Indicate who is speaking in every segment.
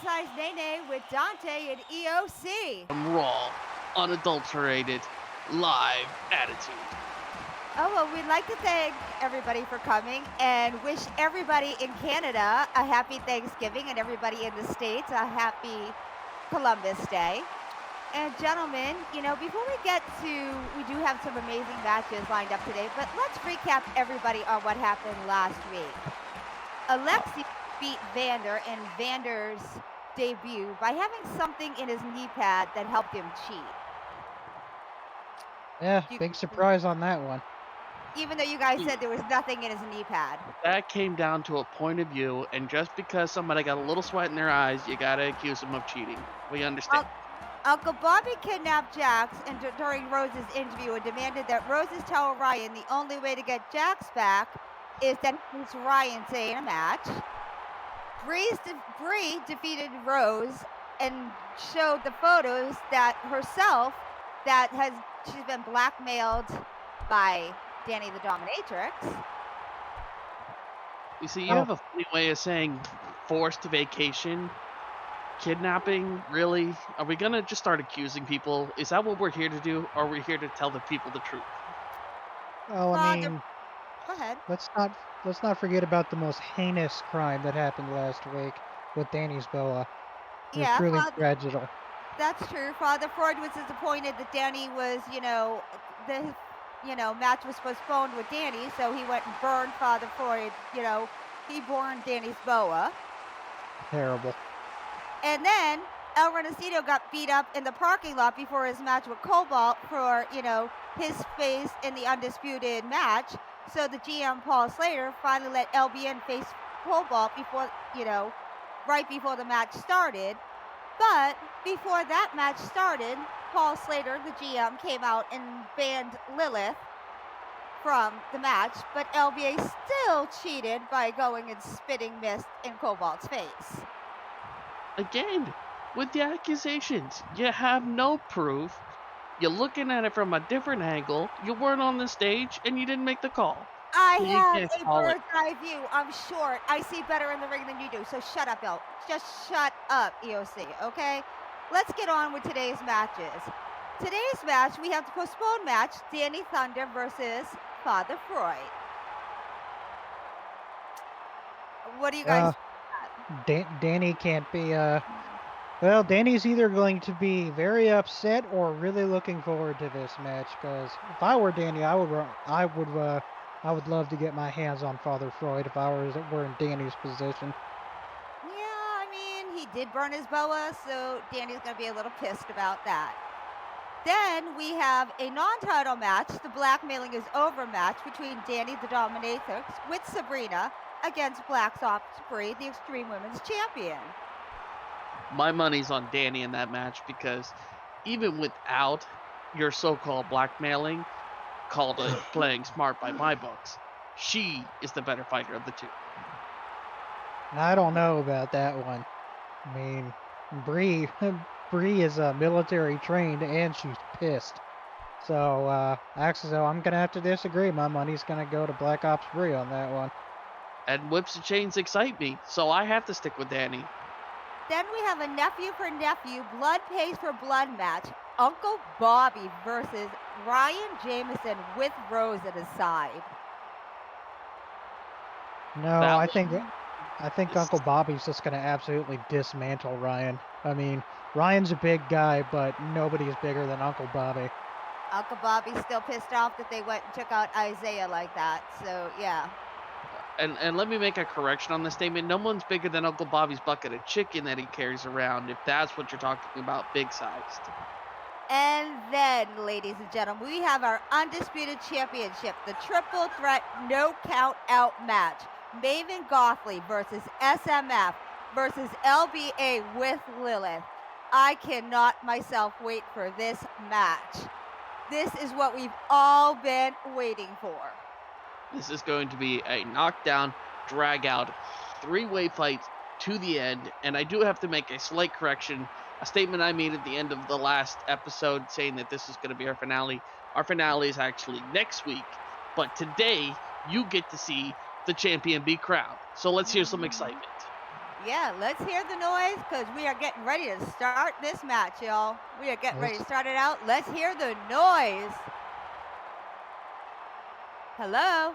Speaker 1: Bite-sized Nene with Dante and EOC.
Speaker 2: Raw, unadulterated, live attitude.
Speaker 1: Oh, well, we'd like to thank everybody for coming and wish everybody in Canada a happy Thanksgiving and everybody in the States a happy Columbus Day. And gentlemen, before we get to, we do have some amazing matches lined up today, but let's recap everybody on what happened last week. Alexi beat Vander in Vander's debut by having something in his knee pad that helped him cheat.
Speaker 3: Yeah, big surprise on that one.
Speaker 1: Even though you guys said there was nothing in his knee pad.
Speaker 2: That came down to a point of view, and just because somebody got a little sweat in their eyes, you gotta accuse them of cheating. We understand.
Speaker 1: Uncle Bobby kidnapped Jax during Rose's interview and demanded that Rose's tell Ryan the only way to get Jax back is that he meets Ryan, say, in a match. Bree defeated Rose and showed the photos that herself she's been blackmailed by Danny the Dominatrix.
Speaker 2: You see, you have a funny way of saying forced vacation, kidnapping. Really? Are we gonna just start accusing people? Is that what we're here to do? Or are we here to tell the people the truth?
Speaker 3: Well, I mean,
Speaker 1: go ahead.
Speaker 3: Let's not forget about the most heinous crime that happened last week with Danny's boa. It was truly tragical.
Speaker 1: That's true. Father Freud was disappointed that Danny was, match was postponed with Danny, so he went and burned Father Freud. He burned Danny's boa.
Speaker 3: Terrible.
Speaker 1: And then El Renacito got beat up in the parking lot before his match with Cobalt for, his face in the undisputed match. So the GM Paul Slater finally let LBN face Cobalt before, right before the match started. But before that match started, Paul Slater, the GM, came out and banned Lilith from the match, but LBA still cheated by going and spitting mist in Cobalt's face.
Speaker 2: Again, with the accusations, you have no proof. You're looking at it from a different angle. You weren't on the stage, and you didn't make the call.
Speaker 1: I have a bird's eye view. I'm short. I see better in the ring than you do. So shut up, El. Just shut up, EOC, okay? Let's get on with today's matches. Today's match, we have the postponed match, Danny Thunder versus Father Freud. What do you guys
Speaker 3: think? Danny can't be, well, Danny's either going to be very upset or really looking forward to this match, because if I were Danny, I would love to get my hands on Father Freud if I were in Danny's position.
Speaker 1: Yeah, I mean, he did burn his boa, so Danny's going to be a little pissed about that. Then we have a non-title match, the Blackmailing is Over match between Danny the Dominatrix with Sabrina against Black Ops Bree, the Extreme Women's Champion.
Speaker 2: My money's on Danny in that match because even without your so-called blackmailing, called playing smart by my books, she is the better fighter of the two.
Speaker 3: I don't know about that one. I mean, Bree is military trained and she's pissed. So, actually, I'm going to have to disagree. My money's going to go to Black Ops Bree on that one.
Speaker 2: And whips and chains excite me, so I have to stick with Danny.
Speaker 1: Then we have a nephew for nephew, blood pays for blood match. Uncle Bobby versus Ryan Jameson with Rose at his side.
Speaker 3: No, I think Uncle Bobby's just going to absolutely dismantle Ryan. I mean, Ryan's a big guy, but nobody's bigger than Uncle Bobby.
Speaker 1: Uncle Bobby's still pissed off that they went and took out Isaiah like that, so yeah.
Speaker 2: And let me make a correction on this statement. No one's bigger than Uncle Bobby's bucket of chicken that he carries around, if that's what you're talking about, big-sized.
Speaker 1: And then, ladies and gentlemen, we have our Undisputed Championship, the Triple Threat No Count Out match. Maven Gothley versus SMF versus LBA with Lilith. I cannot myself wait for this match. This is what we've all been waiting for.
Speaker 2: This is going to be a knockdown, drag-out, three-way fight to the end. And I do have to make a slight correction. A statement I made at the end of the last episode saying that this is going to be our finale. Our finale is actually next week. But today, you get to see the champion be crowned. So let's hear some excitement.
Speaker 1: Yeah, let's hear the noise because we are getting ready to start this match, y'all. We are getting ready to start it out. Let's hear the noise. Hello?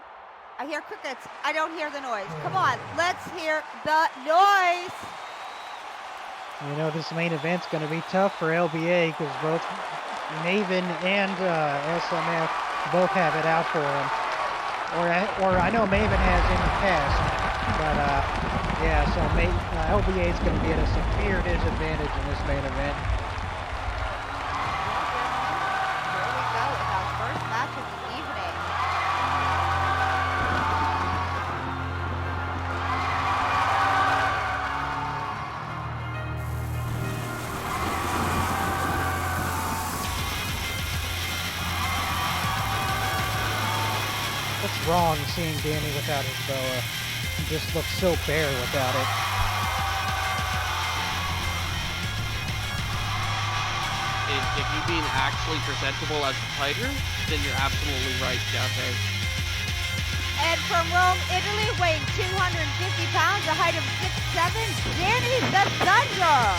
Speaker 1: I hear crickets. I don't hear the noise. Come on, let's hear the noise.
Speaker 3: You know, this main event's going to be tough for LBA because both Maven and SMF both have it out for them. Or I know Maven has in the past, but yeah, so LBA is going to be at a severe disadvantage in this main event.
Speaker 1: Here we go with our first match of the evening.
Speaker 3: What's wrong seeing Danny without his boa? He just looks so bare without it.
Speaker 2: If you being actually presentable as a fighter, then you're absolutely right, Dante.
Speaker 1: And from Rome, Italy, weighing 250 pounds, a height of 6'7", Danny the Thunder.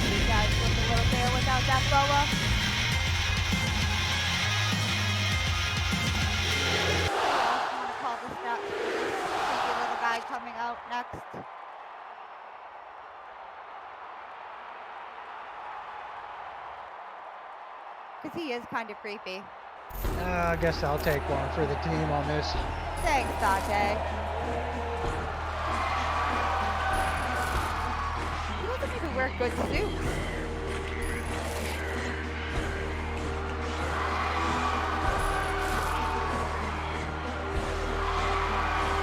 Speaker 1: You guys look a little bare without that boa. Call the stats for this sneaky little guy coming out next. Because he is kind of creepy.
Speaker 3: I guess I'll take one for the team on this.
Speaker 1: Thanks, Dante. He doesn't even wear good suits.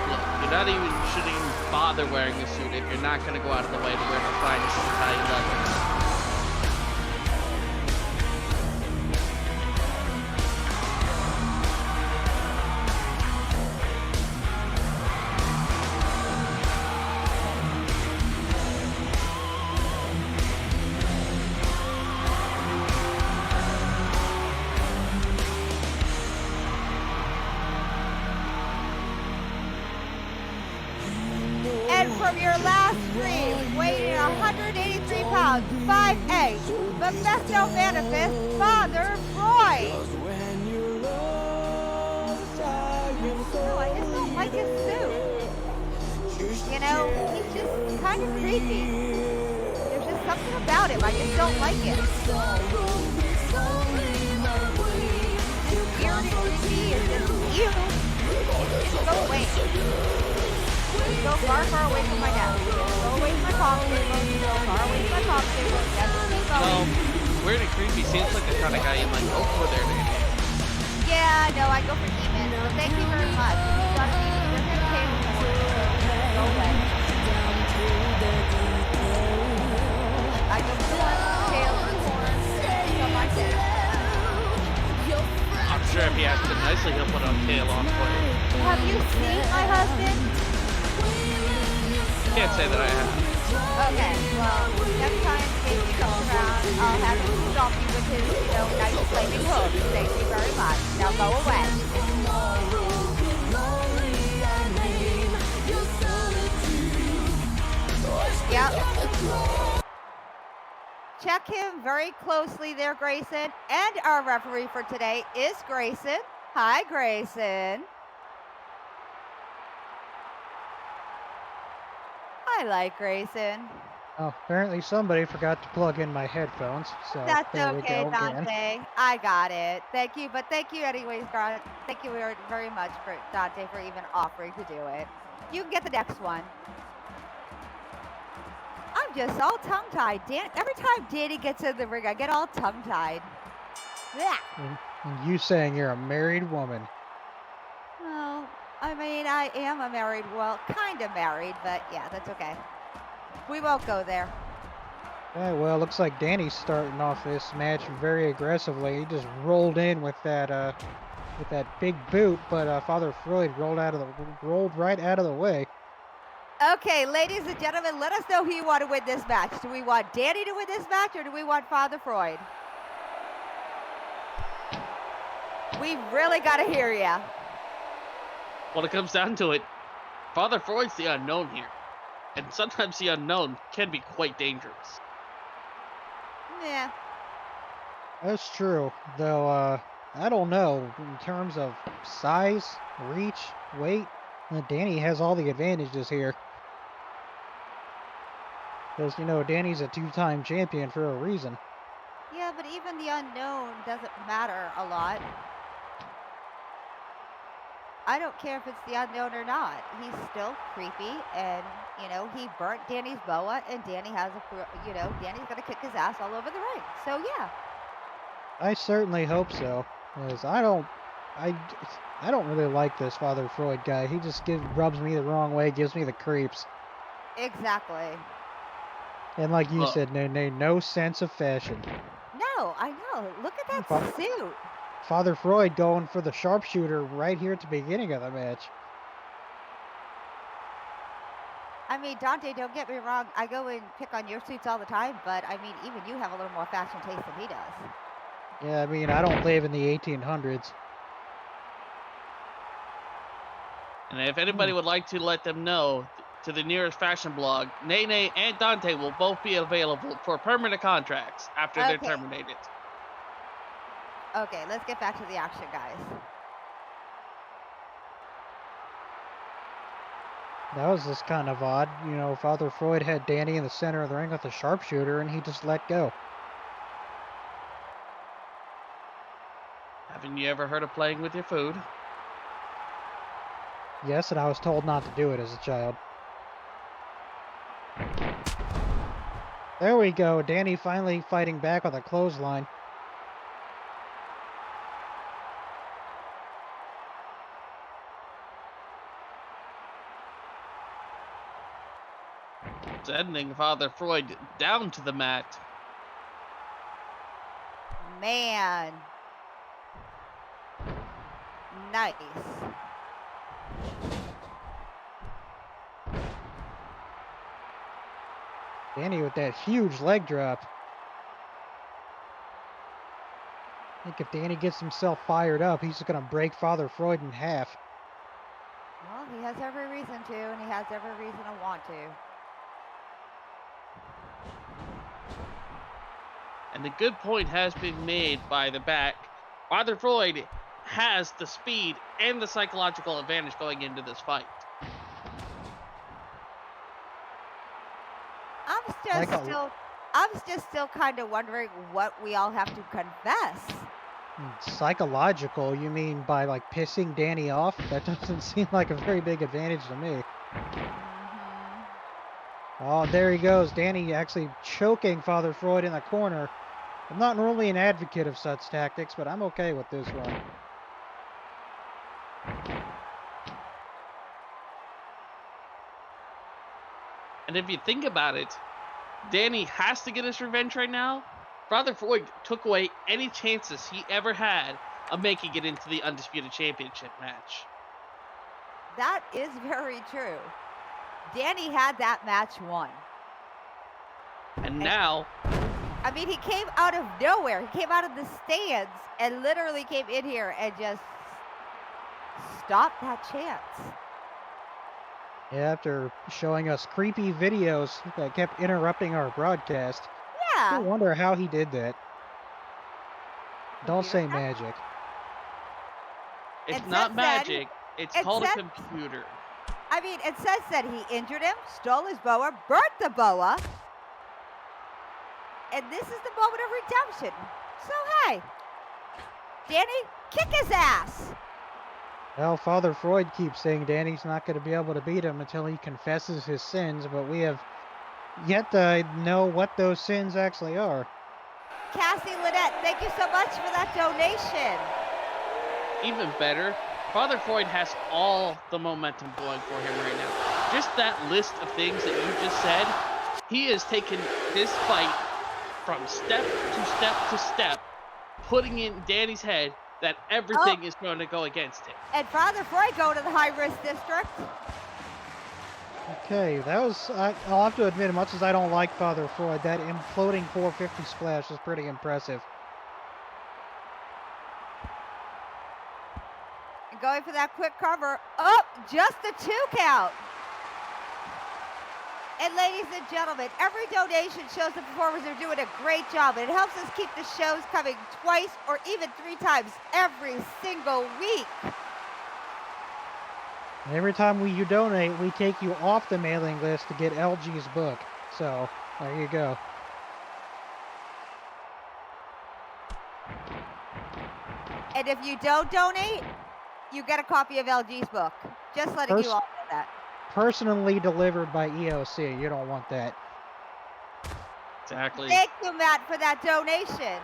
Speaker 2: Look, shouldn't even bother wearing a suit if you're not going to go out of the way to wear the finest Italian leather.
Speaker 1: And from your last stream, weighing 183 pounds, 5'8", Mephisto Manifest, Father Roy. No, I just don't like his suit. You know, he's just kind of creepy. There's just something about him, I just don't like it. It's weird and creepy, it's just ew. Just go away. Go far, far away from my desk. Go away from my coffee table. Go far away from my coffee table. That's where keep going.
Speaker 2: Well, weird and creepy seems like the kind of guy you might go for there, Danny.
Speaker 1: Yeah, no, I go for demons. But thank you very much. If you've got a demon, you're going to pay me for it. Go away. I go for the one with the tail and the horns. Stuff like this.
Speaker 2: I'm sure if he asks it nicely, he'll put a tail on for you.
Speaker 1: Have you seen my husband?
Speaker 2: Can't say that I have.
Speaker 1: Okay, well, next time Casey comes around, I'll have him stomp you with his, nice flaming hooves. Thank you very much. Now go away. Yep. Check him very closely there, Grayson. And our referee for today is Grayson. Hi, Grayson. I like Grayson.
Speaker 3: Oh, apparently somebody forgot to plug in my headphones, so
Speaker 1: That's
Speaker 3: there we
Speaker 1: okay,
Speaker 3: go again.
Speaker 1: Dante. I got it. Thank you, but thank you anyways, thank you very much for Dante for even offering to do it. You can get the next one. I'm just all tongue-tied. Every time Danny gets in the ring, I get all tongue-tied. Yeah.
Speaker 3: And you saying you're a married woman.
Speaker 1: Well, I mean, I am kind of married, but yeah, that's okay. We won't go there.
Speaker 3: Okay, well, looks like Danny's starting off this match very aggressively. He just rolled in with that big boot, but Father Freud rolled right out of the way.
Speaker 1: Okay, ladies and gentlemen, let us know who you want to win this match. Do we want Danny to win this match, or do we want Father Freud? We really got to hear ya.
Speaker 2: When it comes down to it, Father Freud's the unknown here. And sometimes the unknown can be quite dangerous.
Speaker 1: Yeah.
Speaker 3: That's true, though. I don't know in terms of size, reach, weight. Danny has all the advantages here. Because Danny's a two-time champion for a reason.
Speaker 1: Yeah, but even the unknown doesn't matter a lot. I don't care if it's the unknown or not. He's still creepy, and he burnt Danny's boa, and Danny has Danny's gonna kick his ass all over the ring. So yeah.
Speaker 3: I certainly hope so, because I don't really like this Father Freud guy. He just rubs me the wrong way, gives me the creeps.
Speaker 1: Exactly.
Speaker 3: And like you
Speaker 2: Well-
Speaker 3: said, no sense of fashion.
Speaker 1: No, I know. Look at that suit.
Speaker 3: Father Freud going for the sharpshooter right here at the beginning of the match.
Speaker 1: I mean, Dante, don't get me wrong. I go and pick on your suits all the time, but I mean, even you have a little more fashion taste than he does.
Speaker 3: Yeah, I mean, I don't live in the 1800s.
Speaker 2: And if anybody would like to let them know, to the nearest fashion blog, Nene and Dante will both be available for permanent contracts after they're
Speaker 1: Okay.
Speaker 2: terminated.
Speaker 1: Okay, let's get back to the action, guys.
Speaker 3: That was just kind of odd. Father Freud had Danny in the center of the ring with a sharpshooter, and he just let go.
Speaker 2: Haven't you ever heard of playing with your food?
Speaker 3: Yes, and I was told not to do it as a child. There we go. Danny finally fighting back with a clothesline.
Speaker 2: Sending Father Freud down to the mat.
Speaker 1: Man. Nice.
Speaker 3: Danny with that huge leg drop. I think if Danny gets himself fired up, he's just going to break Father Freud in half.
Speaker 1: Well, he has every reason to, and he has every reason to want to.
Speaker 2: And the good point has been made by the back. Father Freud has the speed and the psychological advantage going into this fight.
Speaker 1: I'm just still kind of wondering what we all have to confess.
Speaker 3: Psychological? You mean by like pissing Danny off? That doesn't seem like a very big advantage to me. Oh, there he goes. Danny actually choking Father Freud in the corner. I'm not normally an advocate of such tactics, but I'm okay with this one.
Speaker 2: And if you think about it, Danny has to get his revenge right now. Father Freud took away any chances he ever had of making it into the Undisputed Championship match.
Speaker 1: That is very true. Danny had that match won.
Speaker 2: And now,
Speaker 1: I mean, he came out of nowhere. He came out of the stands and literally came in here and just stopped that chance.
Speaker 3: Yeah, after showing us creepy videos that kept interrupting our broadcast. I
Speaker 1: Yeah.
Speaker 3: wonder how he did that. Don't say
Speaker 1: Computer
Speaker 3: magic.
Speaker 2: it's
Speaker 1: And
Speaker 2: not
Speaker 1: since then,
Speaker 2: magic, it's
Speaker 1: and
Speaker 2: called a
Speaker 1: since-
Speaker 2: computer.
Speaker 1: I mean, it says that he injured him, stole his boa, burnt the boa, and this is the moment of redemption. So, hey, Danny, kick his ass.
Speaker 3: Well, Father Freud keeps saying Danny's not going to be able to beat him until he confesses his sins, but we have yet to know what those sins actually are.
Speaker 1: Cassie Lynette, thank you so much for that donation.
Speaker 2: Even better, Father Freud has all the momentum going for him right now. Just that list of things that you just said, he has taken this fight from step to step to step, putting in Danny's head that everything is going to go against him.
Speaker 1: And Father Freud going to the high-risk district.
Speaker 3: Okay, that was, I'll have to admit, as much as I don't like Father Floyd, that imploding 450 splash was pretty impressive.
Speaker 1: And going for that quick cover. Oh, just a 2 count. And ladies and gentlemen, every donation shows the performers are doing a great job. And it helps us keep the shows coming twice or even 3 times every single week.
Speaker 3: And every time you donate, we take you off the mailing list to get LG's book. So, there you go.
Speaker 1: And if you don't donate, you get a copy of LG's book. Just letting you all know that.
Speaker 3: Personally delivered by EOC. You don't want that.
Speaker 2: Exactly.
Speaker 1: Thank you, Matt, for that donation.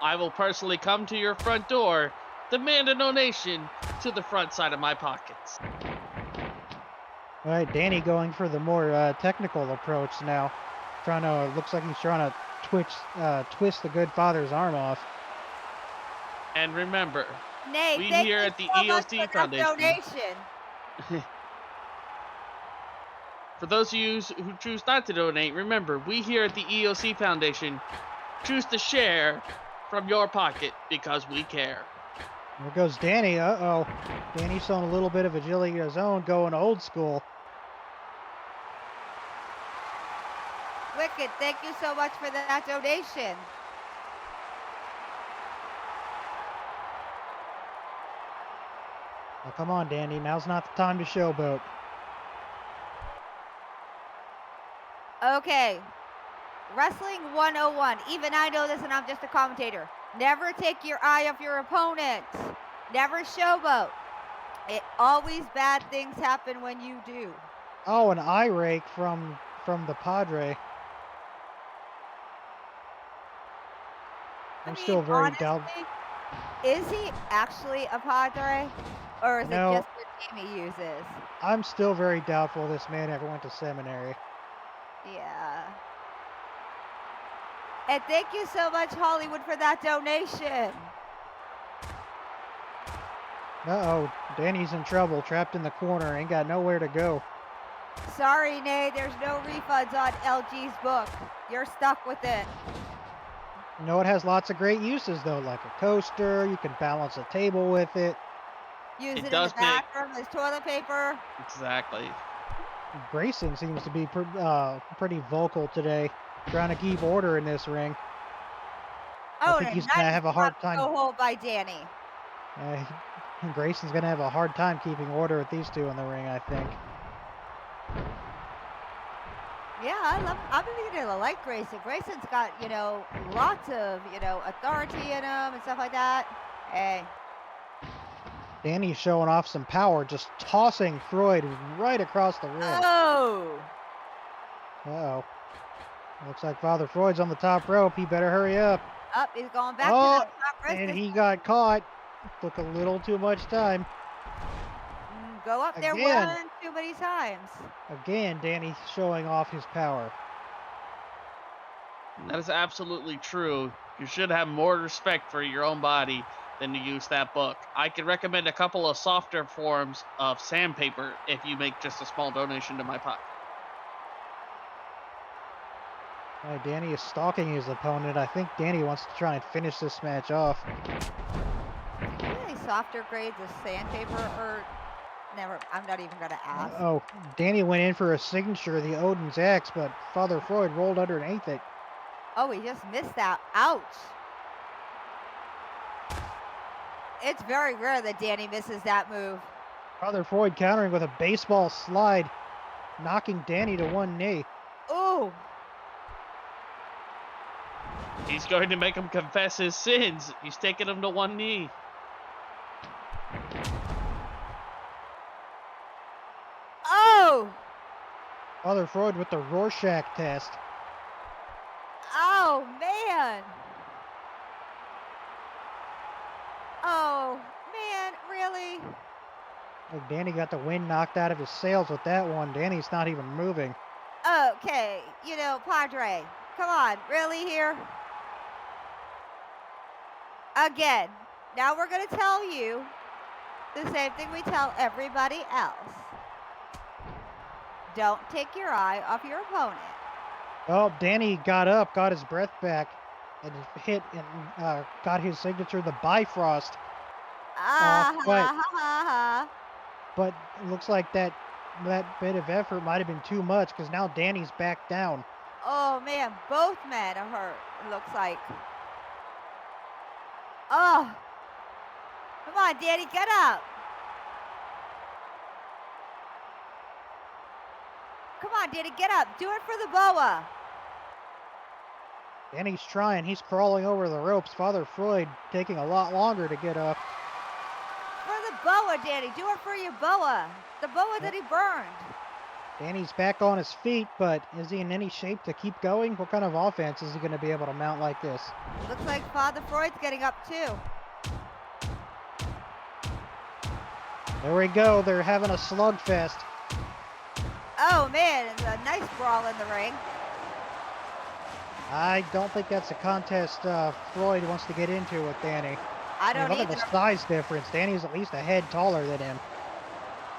Speaker 2: I will personally come to your front door, demand a donation to the front side of my pockets.
Speaker 3: All right, Danny going for the more technical approach now. Looks like he's trying to twist the good father's arm off.
Speaker 2: And remember,
Speaker 1: Nate,
Speaker 2: we
Speaker 1: thank
Speaker 2: here
Speaker 1: you
Speaker 2: at the
Speaker 1: so much
Speaker 2: EOC
Speaker 1: for that
Speaker 2: Foundation.
Speaker 1: donation.
Speaker 2: For those of you who choose not to donate, remember, we here at the EOC Foundation choose to share from your pocket because we care.
Speaker 3: There goes Danny. Uh-oh. Danny's showing a little bit of agility of his own, going old school.
Speaker 1: Wicked, thank you so much for that donation.
Speaker 3: Now, come on, Danny. Now's not the time to showboat.
Speaker 1: Okay. Wrestling 101. Even I know this and I'm just a commentator. Never take your eye off your opponent. Never showboat. Always bad things happen when you do.
Speaker 3: Oh, an eye rake from the Padre. I'm still very doubtful.
Speaker 1: Is he actually a Padre? Or is
Speaker 3: No.
Speaker 1: it just the name he uses?
Speaker 3: I'm still very doubtful this man ever went to seminary.
Speaker 1: Yeah. And thank you so much, Hollywood, for that donation.
Speaker 3: Uh-oh, Danny's in trouble, trapped in the corner, ain't got nowhere to go.
Speaker 1: Sorry, Nate, there's no refunds on LG's book. You're stuck with it.
Speaker 3: You know, it has lots of great uses, though, like a coaster, you can balance a table with it.
Speaker 1: Use it in the bathroom as toilet paper.
Speaker 2: Exactly.
Speaker 3: Grayson seems to be pretty vocal today, trying to keep order in this ring.
Speaker 1: Oh,
Speaker 3: I think he's going to have a hard time.
Speaker 1: Hold by Danny.
Speaker 3: Grayson's going to have a hard time keeping order with these two in the ring, I think.
Speaker 1: Yeah, I'm beginning to like Grayson. Grayson's got, lots of, authority in him and stuff like that. Hey.
Speaker 3: Danny's showing off some power, just tossing Freud right across the ring.
Speaker 1: Oh!
Speaker 3: Uh-oh. Looks like Father Freud's on the top rope. He better hurry up.
Speaker 1: Up, he's going back to the top rope.
Speaker 3: And he got caught. Took a little too much time.
Speaker 1: Go up there one too many times.
Speaker 3: Again, Danny showing off his power.
Speaker 2: That is absolutely true. You should have more respect for your own body than to use that book. I could recommend a couple of softer forms of sandpaper if you make just a small donation to my pocket.
Speaker 3: Danny is stalking his opponent. I think Danny wants to try and finish this match off.
Speaker 1: Any softer grades of sandpaper or never? I'm not even gonna ask.
Speaker 3: Oh, Danny went in for a signature of the Odin's Axe, but Father Freud rolled underneath it.
Speaker 1: Oh, he just missed that. Ouch. It's very rare that Danny misses that move.
Speaker 3: Father Freud countering with a baseball slide, knocking Danny to one knee.
Speaker 1: Ooh.
Speaker 2: He's going to make him confess his sins. He's taking him to one knee.
Speaker 1: Oh!
Speaker 3: Father Freud with the Rorschach test.
Speaker 1: Oh, man. Oh, man, really?
Speaker 3: Like Danny got the wind knocked out of his sails with that one. Danny's not even moving.
Speaker 1: Okay, Padre, come on, really here? Again, now we're going to tell you the same thing we tell everybody else. Don't take your eye off your opponent.
Speaker 3: Well, Danny got up, got his breath back, and hit and got his signature, the Bifrost.
Speaker 1: Ah,
Speaker 3: but-
Speaker 1: ha, ha, ha, ha.
Speaker 3: But it looks like that bit of effort might have been too much because now Danny's back down.
Speaker 1: Oh, man, both men are hurt, it looks like. Oh. Come on, Danny, get up. Come on, Danny, get up. Do it for the boa.
Speaker 3: Danny's trying. He's crawling over the ropes. Father Freud taking a lot longer to get up.
Speaker 1: For the boa, Danny. Do it for your boa. The boa that he burned.
Speaker 3: Danny's back on his feet, but is he in any shape to keep going? What kind of offense is he going to be able to mount like this?
Speaker 1: Looks like Father Freud's getting up too.
Speaker 3: There we go. They're having a slugfest.
Speaker 1: Oh man, it's a nice brawl in the ring.
Speaker 3: I don't think that's a contest Freud wants to get into with Danny.
Speaker 1: I don't
Speaker 3: Look
Speaker 1: either.
Speaker 3: at the size difference. Danny's at least a head taller than him.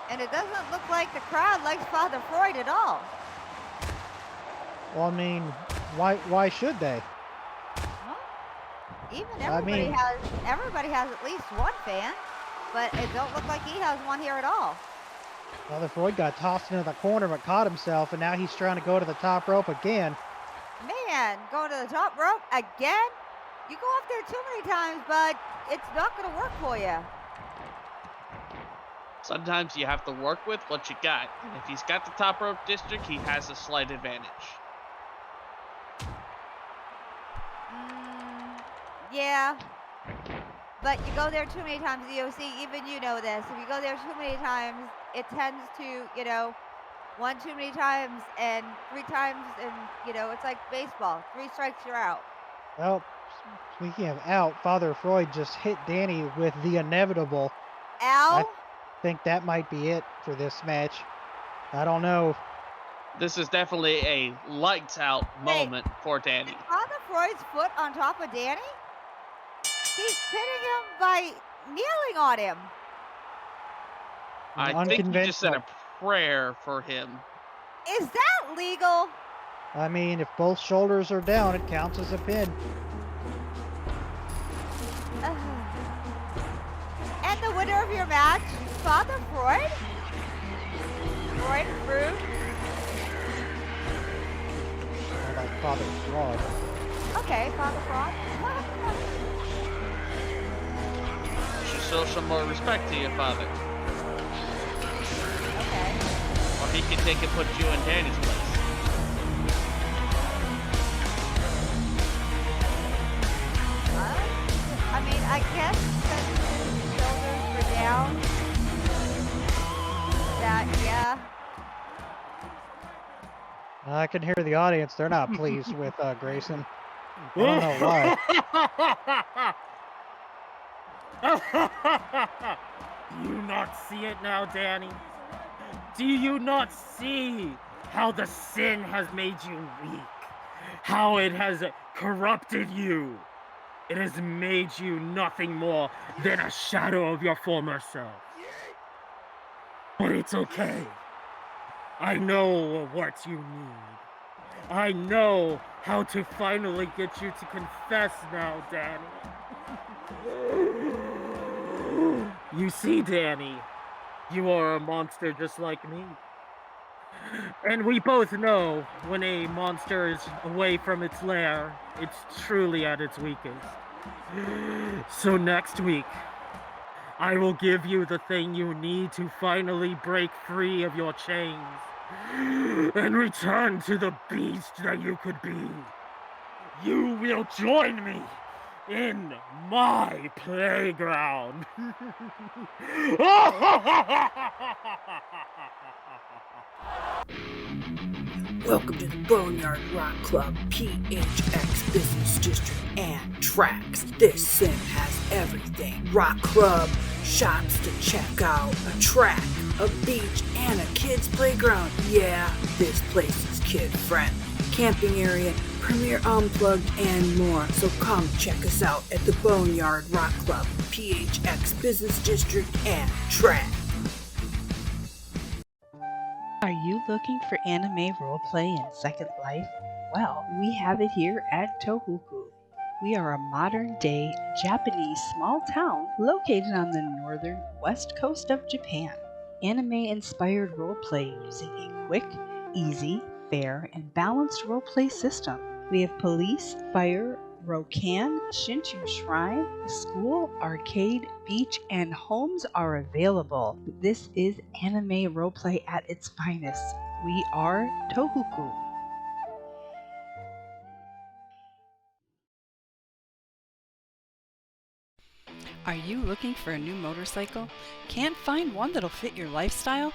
Speaker 1: And it doesn't look like the crowd likes Father Freud at all.
Speaker 3: Well, I mean, why should they?
Speaker 1: Well, even
Speaker 3: I mean-
Speaker 1: everybody has at least one fan, but it don't look like he has one here at all.
Speaker 3: Father Freud got tossed into the corner but caught himself, and now he's trying to go to the top rope again.
Speaker 1: Man, going to the top rope again? You go up there too many times, but it's not going to work for you.
Speaker 2: Sometimes you have to work with what you got. And if he's got the top rope district, he has a slight advantage.
Speaker 1: Yeah. But you go there too many times, EOC, even you know this. If you go there too many times, it tends to, one too many times and 3 times, and, it's like baseball. 3 strikes, you're out.
Speaker 3: Well, speaking of out, Father Freud just hit Danny with the inevitable.
Speaker 1: Ow?
Speaker 3: I think that might be it for this match. I don't know.
Speaker 2: This is definitely a lights out moment for Danny.
Speaker 1: Father Freud's foot on top of Danny? He's pinning him by kneeling on him.
Speaker 2: I think he just said a prayer for him.
Speaker 1: Is that legal?
Speaker 3: I mean, if both shoulders are down, it counts as a pin.
Speaker 1: And the winner of your match, Father Freud? Freud?
Speaker 3: How about Father Fraud?
Speaker 1: Okay, Father Freud.
Speaker 2: Should show some more respect to your father.
Speaker 1: Okay.
Speaker 2: Or he can take and put you in Danny's place.
Speaker 1: I mean, I guess since his shoulders were down, yeah.
Speaker 3: I can hear the audience. They're not pleased with Grayson. I don't know why.
Speaker 4: Do you not see it now, Danny? Do you not see how the sin has made you weak? How it has corrupted you? It has made you nothing more than a shadow of your former self. But it's okay. I know what you need. I know how to finally get you to confess now, Danny. You see, Danny, you are a monster just like me. And we both know when a monster is away from its lair, it's truly at its weakest. So next week, I will give you the thing you need to finally break free of your chains and return to the beast that you could be. You will join me in my playground.
Speaker 5: Welcome to the Boneyard Rock Club, PHX Business District, and Tracks. This sim has everything. Rock club, shops to check out, a track, a beach, and a kid's playground. Yeah, this place is kid-friendly. Camping area, Premier Unplugged, and more. So come check us out at the Boneyard Rock Club, PHX Business District, and Track.
Speaker 6: Are you looking for anime roleplay in Second Life? Well, we have it here at Tohoku. We are a modern-day Japanese small town located on the northern west coast of Japan. Anime-inspired roleplay using a quick, easy, fair, and balanced roleplay system. We have police, fire, Rokan, Shinchu Shrine, school, arcade, beach, and homes are available. This is anime roleplay at its finest. We are Tohoku. Are you looking for a new motorcycle? Can't find one that'll fit your lifestyle?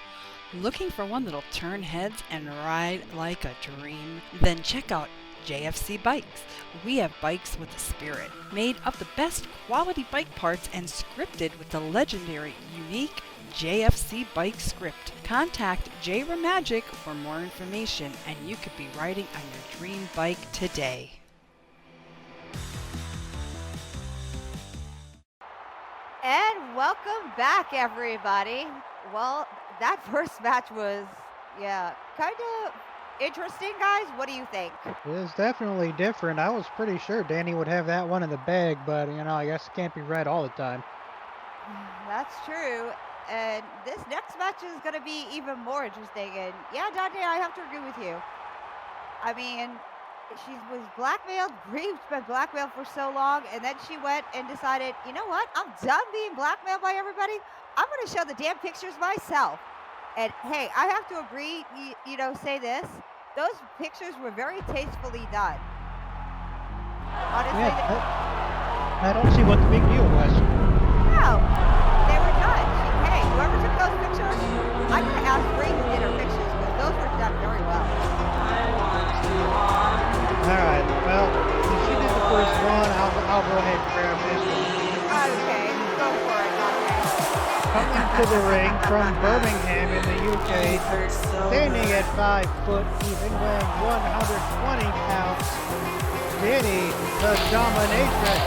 Speaker 6: Looking for one that'll turn heads and ride like a dream? Then check out JFC Bikes. We have bikes with a spirit, made of the best quality bike parts and scripted with the legendary, unique JFC Bike script. Contact J Ramagic for more information and you could be riding on your dream bike today.
Speaker 1: And welcome back, everybody. Well, that first match was, kind of interesting, guys. What do you think?
Speaker 3: It is definitely different. I was pretty sure Danny would have that one in the bag, but I guess it can't be right all the time.
Speaker 1: That's true. And this next match is going to be even more interesting. And yeah, Dante, I have to agree with you. I mean, she was blackmailed, grieved, been blackmailed for so long, and then she went and decided, you know what? I'm done being blackmailed by everybody. I'm going to show the damn pictures myself. And hey, I have to agree, say this. Those pictures were very tastefully done. Honestly,
Speaker 3: Yeah, I don't see what the big deal was.
Speaker 1: no, they were done. Hey, whoever took those pictures, I'm going to ask Bree who did her pictures, because those were done very well.
Speaker 3: Alright, well, if she did the first one, I'll go ahead and grab this one.
Speaker 1: Okay, go for it, Dante.
Speaker 3: Coming to the ring from Birmingham in the UK, standing at 5 foot, even weighing 120 pounds, Danny the Dominatrix.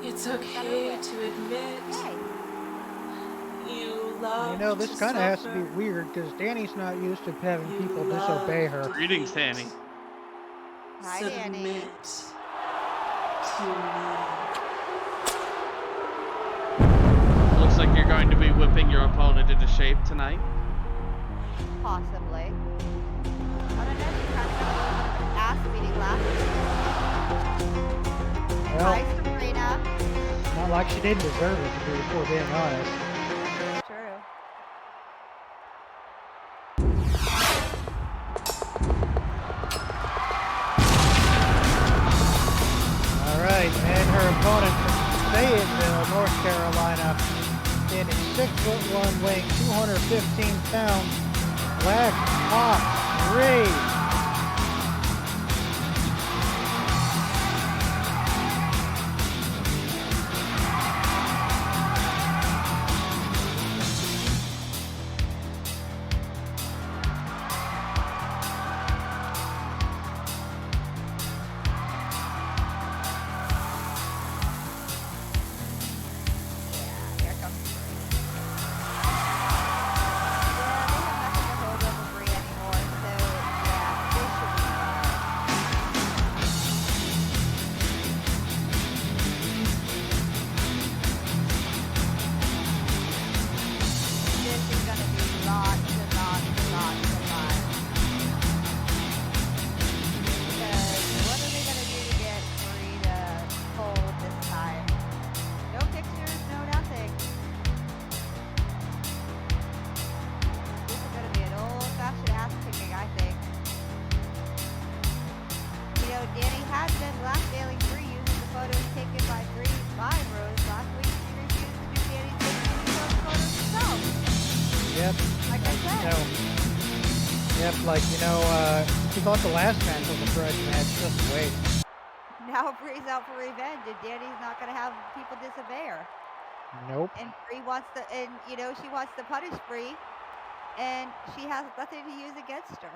Speaker 7: It's okay to admit you love.
Speaker 3: This kind of has to be weird because Danny's not used to having people disobey her.
Speaker 2: Greetings, Danny.
Speaker 1: Hi, Danny.
Speaker 7: Submit to me.
Speaker 2: Looks like you're going to be whipping your opponent into shape tonight.
Speaker 1: Possibly. I don't know, she kind of got a little bit of an ass beating last week.
Speaker 3: Well,
Speaker 1: Hi, Sabrina.
Speaker 3: not like she didn't deserve it, to be before being honest.
Speaker 1: True.
Speaker 3: Alright, and her opponent from Fayetteville, North Carolina, standing 6'1", weighing 215 pounds, Black Hawk Ray.
Speaker 1: Here comes Bree. Yeah, they have nothing to hold over Bree anymore, so yeah.
Speaker 3: No. Yep, like, she thought the last match was a grudge match. Just wait.
Speaker 1: Now Bree's out for revenge, and Danny's not going to have people disobey her.
Speaker 3: Nope.
Speaker 1: And Bree wants to, and she wants to punish Bree, and she has nothing to use against her.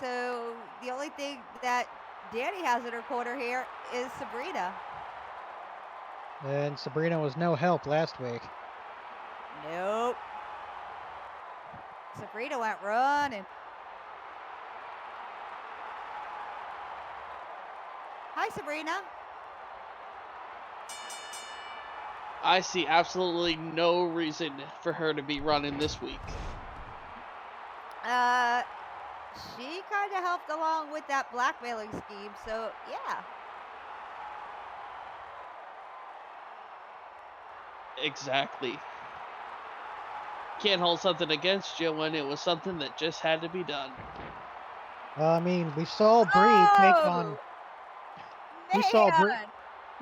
Speaker 1: So the only thing that Danny has in her corner here is Sabrina.
Speaker 3: And Sabrina was no help last week.
Speaker 1: Nope. Sabrina went running. Hi, Sabrina.
Speaker 2: I see absolutely no reason for her to be running this week.
Speaker 1: She kind of helped along with that blackmailing scheme, so yeah.
Speaker 2: Exactly. Can't hold something against you when it was something that just had to be done.
Speaker 3: I mean, we saw Bree take on.
Speaker 1: Man!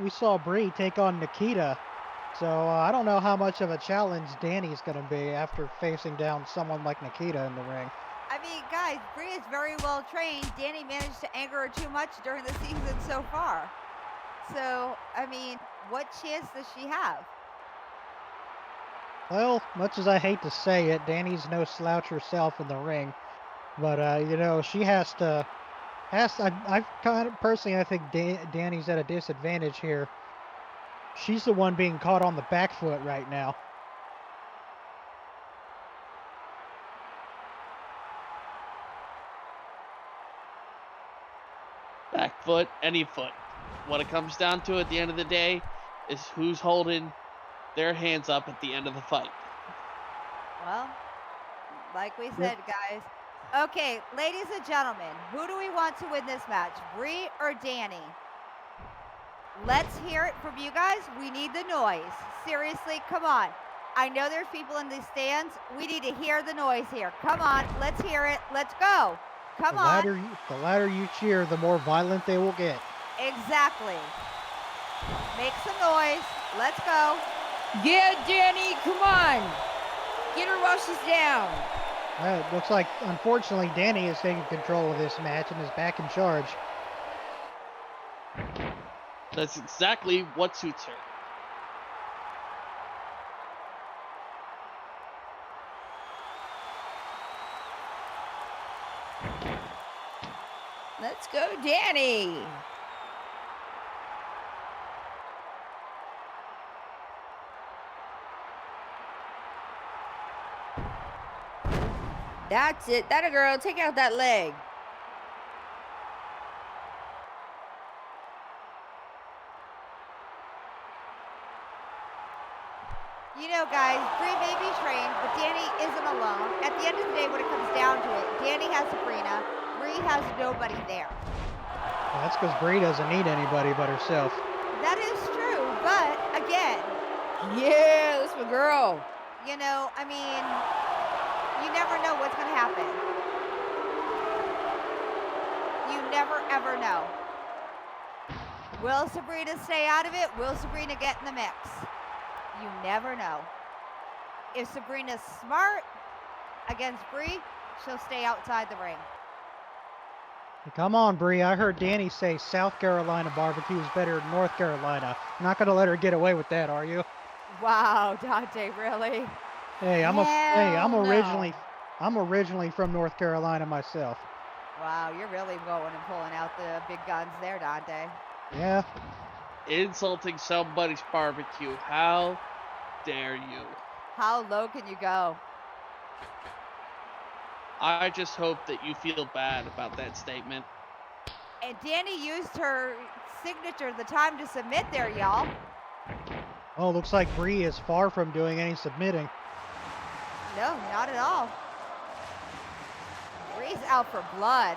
Speaker 3: We saw Bree take on Nikita. So I don't know how much of a challenge Danny's going to be after facing down someone like Nikita in the ring.
Speaker 1: I mean, guys, Bree is very well trained. Danny managed to anger her too much during the season so far. So, I mean, what chance does she have?
Speaker 3: Well, much as I hate to say it, Danny's no slouch herself in the ring. But, she has to... I kind of personally, I think Danny's at a disadvantage here. She's the one being caught on the back foot right now.
Speaker 2: Back foot, any foot. What it comes down to at the end of the day is who's holding their hands up at the end of the fight.
Speaker 1: Well, like we said, guys. Okay, ladies and gentlemen, who do we want to win this match, Bree or Danny? Let's hear it from you guys. We need the noise. Seriously, come on. I know there's people in the stands. We need to hear the noise here. Come on, let's hear it. Let's go. Come on.
Speaker 3: The louder you cheer, the more violent they will get.
Speaker 1: Exactly. Make some noise. Let's go.
Speaker 8: Yeah, Danny, come on. Get her while she's down.
Speaker 3: It looks like, unfortunately, Danny is taking control of this match and is back in charge.
Speaker 2: That's exactly what suits her.
Speaker 8: Let's go, Danny. That's it. That a girl. Take out that leg.
Speaker 1: You know, guys, Bree may be trained, but Danny isn't alone. At the end of the day, when it comes down to it, Danny has Sabrina. Bree has nobody there.
Speaker 3: Well, that's because Bree doesn't need anybody but herself.
Speaker 1: That is true, but again,
Speaker 8: Yeah, that's my girl.
Speaker 1: I mean, you never know what's going to happen. You never, ever know. Will Sabrina stay out of it? Will Sabrina get in the mix? You never know. If Sabrina's smart against Bree, she'll stay outside the ring.
Speaker 3: Come on, Bree. I heard Danny say South Carolina barbecue is better than North Carolina. Not going to let her get away with that, are you?
Speaker 1: Wow, Dante, really?
Speaker 3: Hey, I'm
Speaker 8: Hell
Speaker 3: originally from North Carolina myself.
Speaker 1: Wow, you're really going and pulling out the big guns there, Dante.
Speaker 3: Yeah.
Speaker 2: Insulting somebody's barbecue. How dare you?
Speaker 1: How low can you go?
Speaker 2: I just hope that you feel bad about that statement.
Speaker 1: And Danny used her signature, the time to submit there, y'all.
Speaker 3: Oh, looks like Bree is far from doing any submitting.
Speaker 1: No, not at all. Bree's out for blood.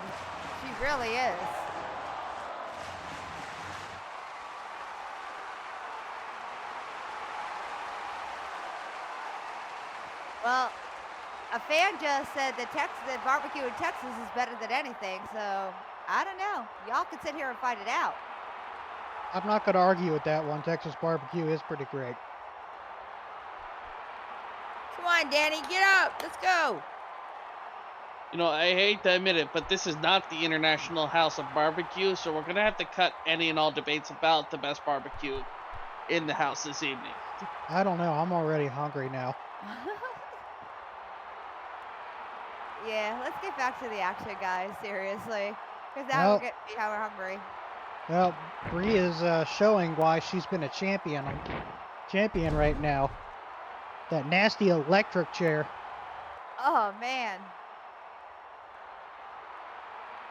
Speaker 1: She really is. Well, a fan just said that barbecue in Texas is better than anything, so I don't know. Y'all can sit here and fight it out.
Speaker 3: I'm not going to argue with that one. Texas barbecue is pretty great.
Speaker 8: on, Danny, get up. Let's go.
Speaker 2: You know, I hate to admit it, but this is not the International House of Barbecue, so we're gonna have to cut any and all debates about the best barbecue in the house this evening.
Speaker 3: I don't know. I'm already hungry now.
Speaker 1: Yeah, let's get back to the action, guys. Seriously, because now
Speaker 3: Well-
Speaker 1: we're getting how we're hungry.
Speaker 3: Well, Bree is showing why she's been a champion right now. That nasty electric chair.
Speaker 1: Oh man.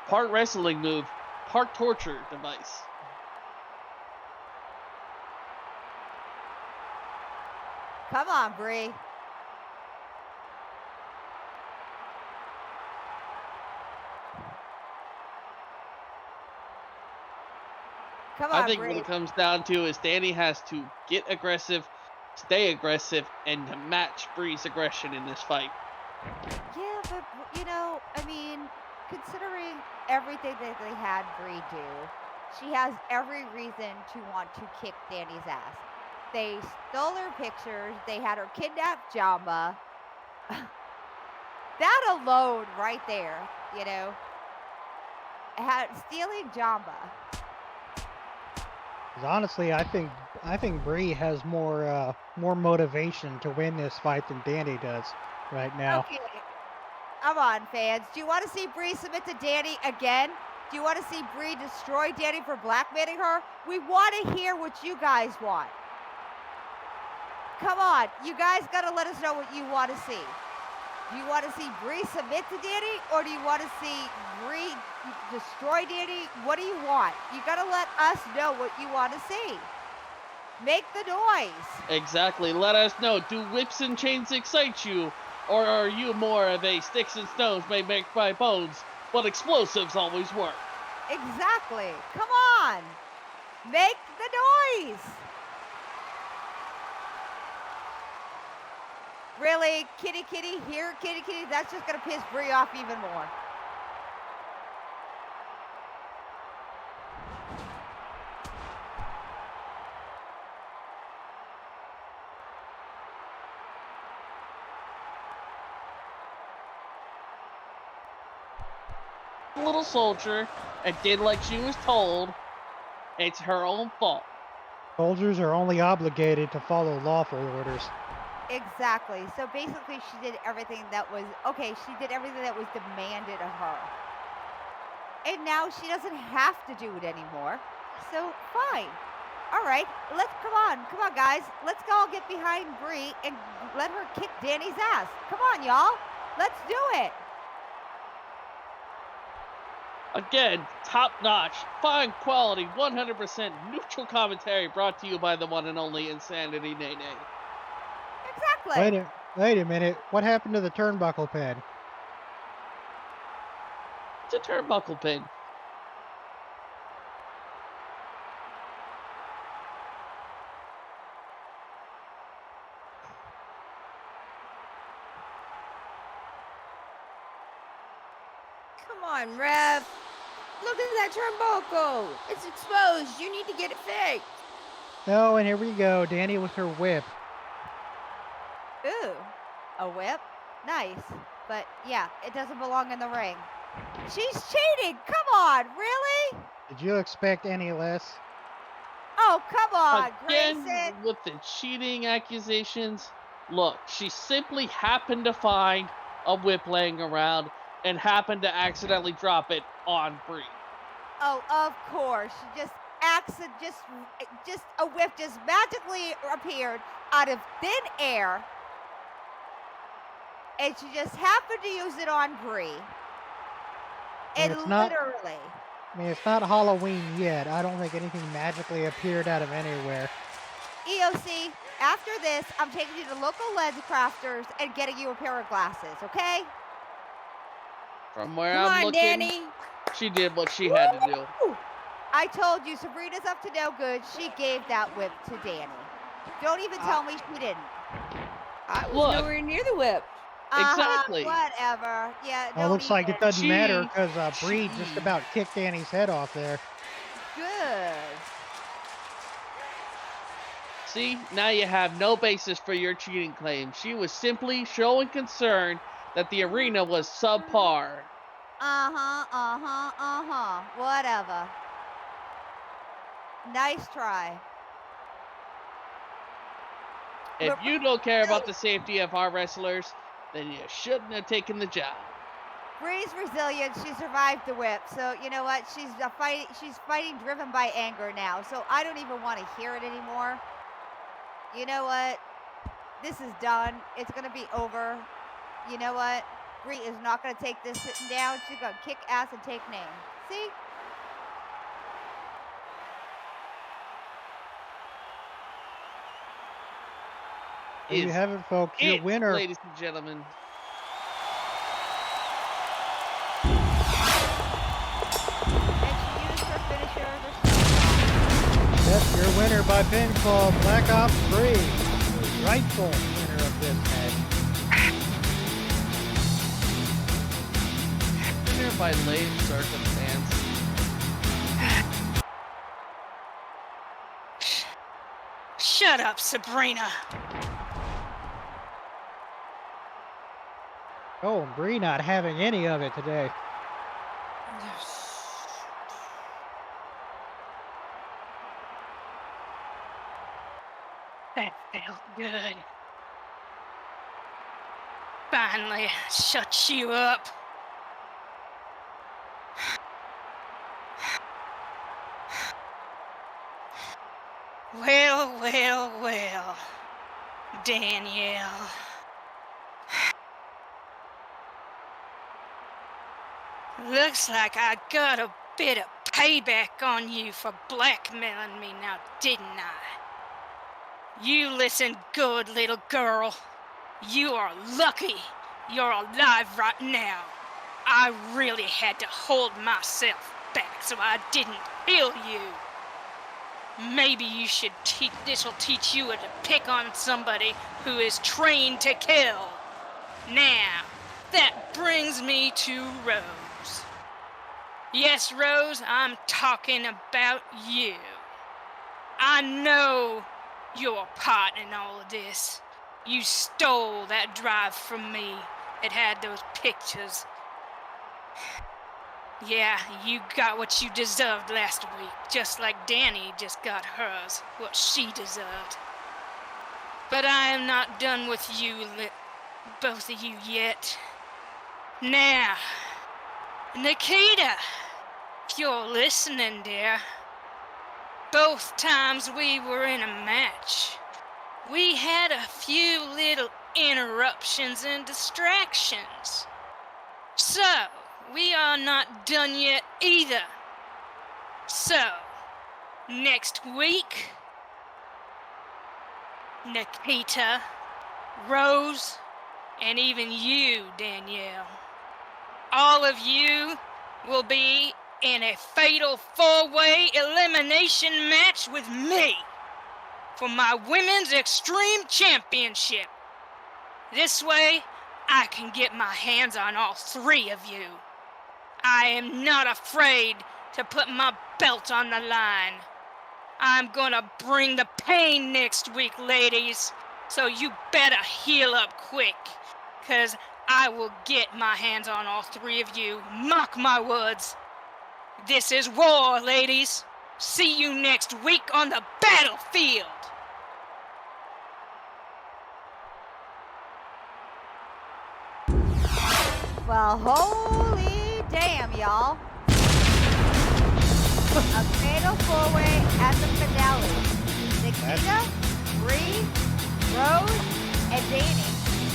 Speaker 2: Part wrestling move, part torture device.
Speaker 1: Come on, Bree. Come on,
Speaker 2: I think
Speaker 1: Bree.
Speaker 2: what it comes down to is Danny has to get aggressive, stay aggressive, and to match Bree's aggression in this fight.
Speaker 1: Yeah, but you know, I mean, considering everything that they had Bree do, she has every reason to want to kick Danny's ass. They stole her pictures. They had her kidnap Jamba. That alone, right there, you know, stealing Jamba.
Speaker 3: 'Cause honestly, I think Bree has more motivation to win this fight than Danny does right now.
Speaker 1: Okay, come on, fans. Do you want to see Bree submit to Danny again? Do you want to see Bree destroy Danny for blackmailing her? We want to hear what you guys want. Come on, you guys gotta let us know what you want to see. Do you want to see Bree submit to Danny, or do you want to see Bree destroy Danny? What do you want? You gotta let us know what you want to see. Make the noise.
Speaker 2: Exactly. Let us know. Do whips and chains excite you, or are you more of a sticks and stones may make my bones, but explosives always work?
Speaker 1: Exactly. Come on. Make the noise. Really? Kitty kitty here, kitty kitty? That's just going to piss Bree off even more.
Speaker 2: Little soldier and did like she was told. It's her own fault.
Speaker 3: Soldiers are only obligated to follow lawful orders.
Speaker 1: Exactly. So basically she did everything that was, she did everything that was demanded of her. And now she doesn't have to do it anymore. So fine. All right, come on guys. Let's go all get behind Bree and let her kick Danny's ass. Come on, y'all. Let's do it.
Speaker 2: Again, top notch, fine quality, 100% neutral commentary brought to you by the one and only Insanity Nene.
Speaker 1: Exactly.
Speaker 3: Wait a minute. What happened to the turnbuckle pin?
Speaker 2: It's a turnbuckle pin.
Speaker 8: Come on, Rev. Look at that turnbuckle. It's exposed. You need to get it fixed.
Speaker 3: Oh, and here we go. Danny with her whip.
Speaker 1: Ooh, a whip? Nice. But yeah, it doesn't belong in the ring. She's cheating! Come on, really?
Speaker 3: Did you expect any less?
Speaker 1: Oh, come on,
Speaker 2: Again,
Speaker 1: Grayson.
Speaker 2: with the cheating accusations. Look, she simply happened to find a whip laying around and happened to accidentally drop it on Bree.
Speaker 1: Oh, of course. She just a whip just magically appeared out of thin air. And she just happened to use it on Bree. And
Speaker 3: it's not-
Speaker 1: literally.
Speaker 3: I mean, it's not Halloween yet. I don't think anything magically appeared out of anywhere.
Speaker 1: EOC, after this, I'm taking you to local lens crafters and getting you a pair of glasses, okay?
Speaker 2: From where
Speaker 8: Come
Speaker 2: I'm
Speaker 8: on,
Speaker 2: looking,
Speaker 8: Danny.
Speaker 2: she did what she had to do.
Speaker 1: Woo! I told you, Sabrina's up to no good. She gave that whip to Danny. Don't even tell me she didn't.
Speaker 8: I was
Speaker 2: Look.
Speaker 8: nowhere near the whip.
Speaker 2: Exactly.
Speaker 1: Whatever. Yeah.
Speaker 3: Well, it looks like it doesn't
Speaker 2: She-
Speaker 3: matter because Bree just about kicked Danny's head off there.
Speaker 1: Good.
Speaker 2: See, now you have no basis for your cheating claim. She was simply showing concern that the arena was subpar.
Speaker 1: Whatever. Nice try.
Speaker 2: If
Speaker 1: But-
Speaker 2: you don't care about the safety of our wrestlers, then you shouldn't have taken the job.
Speaker 1: Bree's resilient. She survived the whip. So you know what? She's fighting driven by anger now. So I don't even want to hear it anymore. You know what? This is done. It's gonna be over. You know what? Bree is not gonna take this sitting down. She's gonna kick ass and take names. See?
Speaker 3: There you
Speaker 2: Is
Speaker 3: have it, folks. Your
Speaker 2: it,
Speaker 3: winner.
Speaker 2: ladies and gentlemen.
Speaker 1: And she used her finisher. The snow.
Speaker 3: That's your winner by pinfall, Black Ops 3. The rightful winner of this match.
Speaker 2: Winner by late circumstance.
Speaker 9: Shut up, Sabrina.
Speaker 3: Oh, and Bree not having any of it today.
Speaker 9: That felt good. Finally, shut you up. Well, well, well, Danielle. Looks like I got a bit of payback on you for blackmailing me now, didn't I? You listen good, little girl. You are lucky you're alive right now. I really had to hold myself back so I didn't kill you. Maybe you should this'll teach you to pick on somebody who is trained to kill. Now, that brings me to Rose. Yes, Rose, I'm talking about you. I know your part in all of this. You stole that drive from me. It had those pictures. Yeah, you got what you deserved last week, just like Danny just got hers, what she deserved. But I am not done with you, both of you yet. Now, Nikita, if you're listening, dear, both times we were in a match, we had a few little interruptions and distractions. So, we are not done yet either. So, next week, Nikita, Rose, and even you, Danielle, all of you will be in a fatal four-way elimination match with me for my Women's Extreme Championship. This way, I can get my hands on all three of you. I am not afraid to put my belt on the line. I'm gonna bring the pain next week, ladies, so you better heal up quick, 'cause I will get my hands on all three of you, mark my words. This is war, ladies. See you next week on the battlefield.
Speaker 1: Well, holy damn, y'all. A fatal four-way at the finale. Nikita, Bree, Rose, and Danny.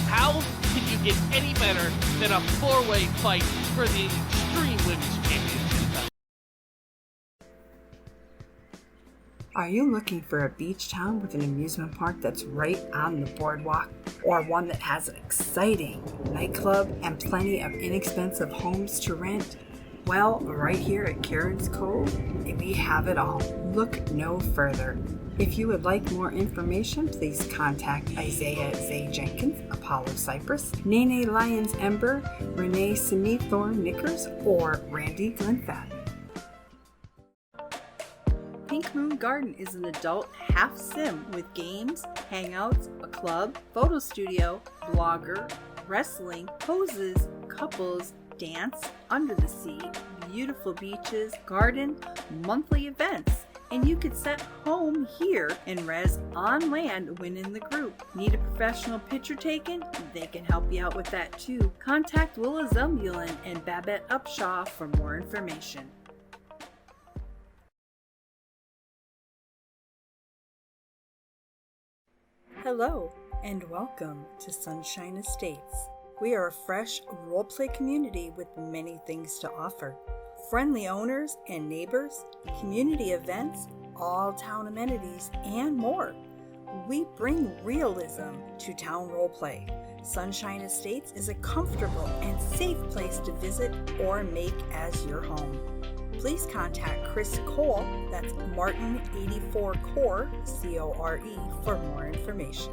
Speaker 2: How could you get any better than a four-way fight for the Extreme Women's Championship?
Speaker 5: Are you looking for a beach town with an amusement park that's right on the boardwalk? Or one that has an exciting nightclub and plenty of inexpensive homes to rent? Well, right here at Karen's Cove, we have it all. Look no further. If you would like more information, please contact Isaiah Zay Jenkins, Apollo Cypress, Nene Lyons Ember, Renee Sinithorn Knickers, or Randy Glenfat.
Speaker 10: Pink Moon Garden is an adult half sim with games, hangouts, a club, photo studio, blogger, wrestling, poses, couples, dance, under the sea, beautiful beaches, garden, monthly events. And you could set home here and res on land when in the group. Need a professional picture taken? They can help you out with that too. Contact Willa Zumbulan and Babette Upshaw for more information. Hello and welcome to Sunshine Estates. We are a fresh roleplay community with many things to offer. Friendly owners and neighbors, community events, all town amenities, and more. We bring realism to town roleplay. Sunshine Estates is a comfortable and safe place to visit or make as your home. Please contact Chris Cole, that's Martin84Core, C-O-R-E, for more information.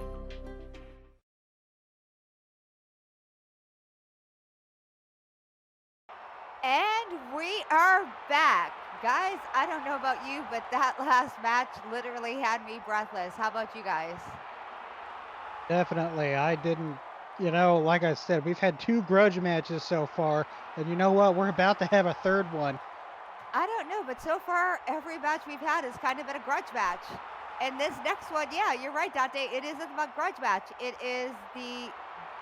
Speaker 1: And we are back. Guys, I don't know about you, but that last match literally had me breathless. How about you guys?
Speaker 3: Definitely. I didn't, like I said, we've had 2 grudge matches so far. And you know what? We're about to have a 3rd one.
Speaker 1: I don't know, but so far, every match we've had has kind of been a grudge match. And this next one, yeah, you're right, Dante. It isn't a grudge match. It is the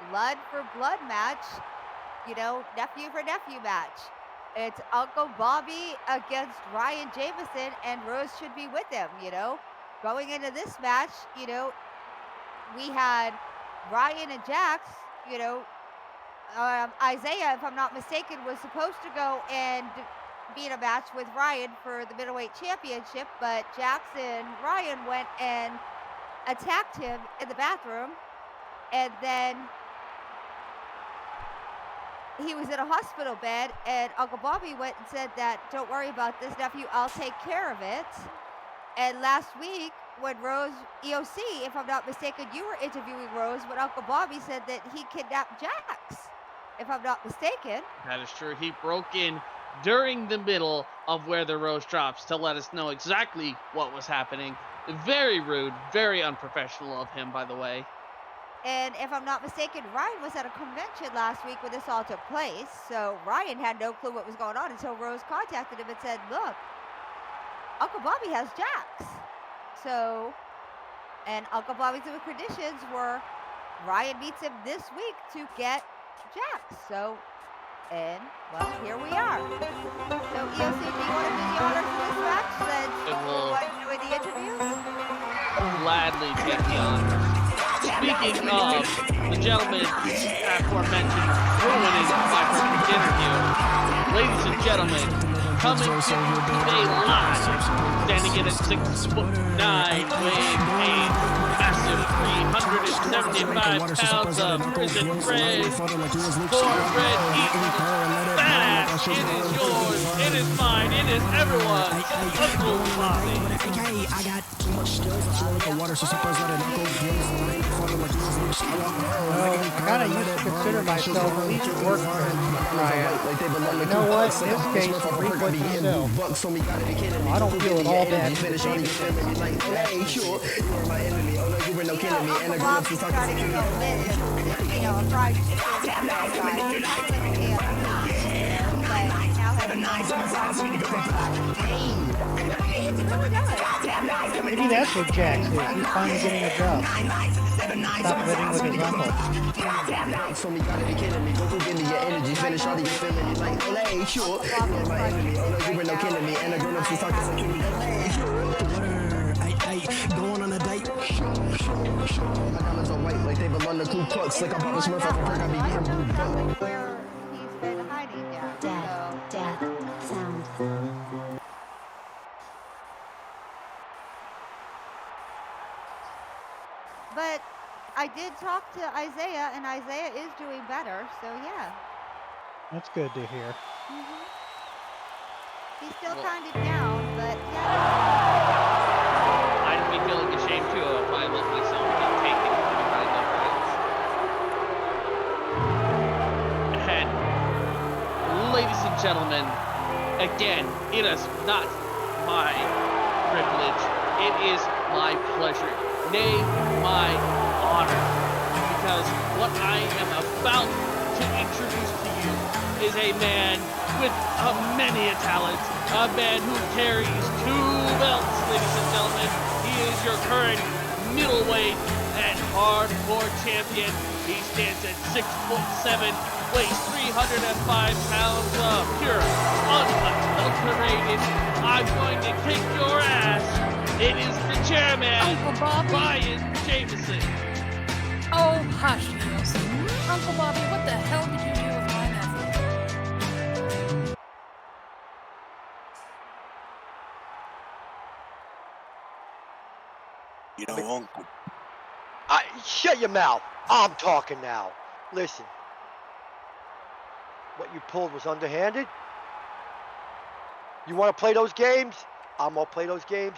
Speaker 1: blood for blood match, nephew for nephew match. It's Uncle Bobby against Ryan Jameson, and Rose should be with him, Going into this match, we had Ryan and Jax, Isaiah, if I'm not mistaken, was supposed to go and be in a match with Ryan for the middleweight championship, but Jax and Ryan went and attacked him in the bathroom, and then he was in a hospital bed, and Uncle Bobby went and said that, don't worry about this, nephew, I'll take care of it. And last week, when Rose, EOC, if I'm not mistaken, you were interviewing Rose, when Uncle Bobby said that he kidnapped Jax, if I'm not mistaken.
Speaker 2: That is true. He broke in during the middle of where the Rose drops to let us know exactly what was happening. Very rude, very unprofessional of him, by the way.
Speaker 1: And if I'm not mistaken, Ryan was at a convention last week when this all took place. So Ryan had no clue what was going on until Rose contacted him and said, look, Uncle Bobby has Jax. So, and Uncle Bobby's conditions were Ryan meets him this week to get Jax. So, and, well, here we are. So, EOC, do you want to do the honors for this match since you want to do the interviews?
Speaker 2: Gladly take the honors. Speaking of the gentleman aforementioned ruining my perfect interview, ladies and gentlemen, coming to a live, standing in at 6'9", weighing a massive 375 pounds of prison bread, cornbread eating badass. It is yours, it is mine, it is everyone's Uncle Bobby.
Speaker 3: I got too much stuff. I water, so sometimes let it go. I kind of used to consider myself at least work for Ryan. You know what? In this case, reflex myself. I don't feel at all bad.
Speaker 1: Uncle Bobby's trying to go live, a fried chicken
Speaker 3: Maybe that's what Jax is. He's finally getting a job. Stop living with his uncle.
Speaker 11: So me gotta be kidding me. Go give me your energy. Finish all these feeling me like LA. Sure. You're my enemy. Oh no, you were no killing me. And the grown ups is talking so cute. Going on a date. My diamonds are white like they belong to Ku Klux. Like I'm Papa Smurf off a perk. I be getting blue.
Speaker 1: where he's been hiding down.
Speaker 12: Death sound.
Speaker 1: But I did talk to Isaiah, and Isaiah is doing better, so yeah.
Speaker 3: That's good to hear.
Speaker 1: He's still kind of down, but yeah.
Speaker 2: I'd be feeling ashamed too if I let myself get taken behind the fence. And ladies and gentlemen, again, it is not my privilege. It is my pleasure, nay, my honor. Because what I am about to introduce to you is a man with many a talent, a man who carries 2 belts, ladies and gentlemen. He is your current middleweight and hardcore champion. He stands at 6'7", weighs 305 pounds of pure, unadulterated. I'm going to kick your ass. It is the chairman,
Speaker 9: Uncle Bobby.
Speaker 2: Ryan Jameson.
Speaker 9: Oh, hush, Nielsen. Uncle Bobby, what the hell did you do with my nephew?
Speaker 12: You know, Uncle.
Speaker 13: Shut your mouth. I'm talking now. Listen. What you pulled was underhanded? You want to play those games? I'm going to play those games.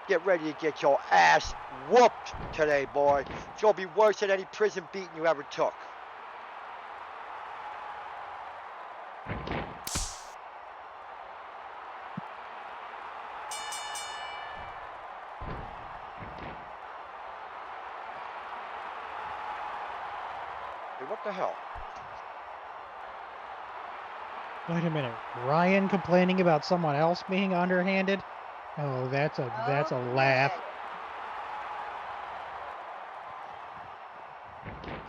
Speaker 13: Get ready to get your ass whooped today, boy. It's going to be worse than any prison beating you ever took. Hey, what the hell?
Speaker 3: Wait a minute. Ryan complaining about someone else being underhanded? Oh, that's a laugh.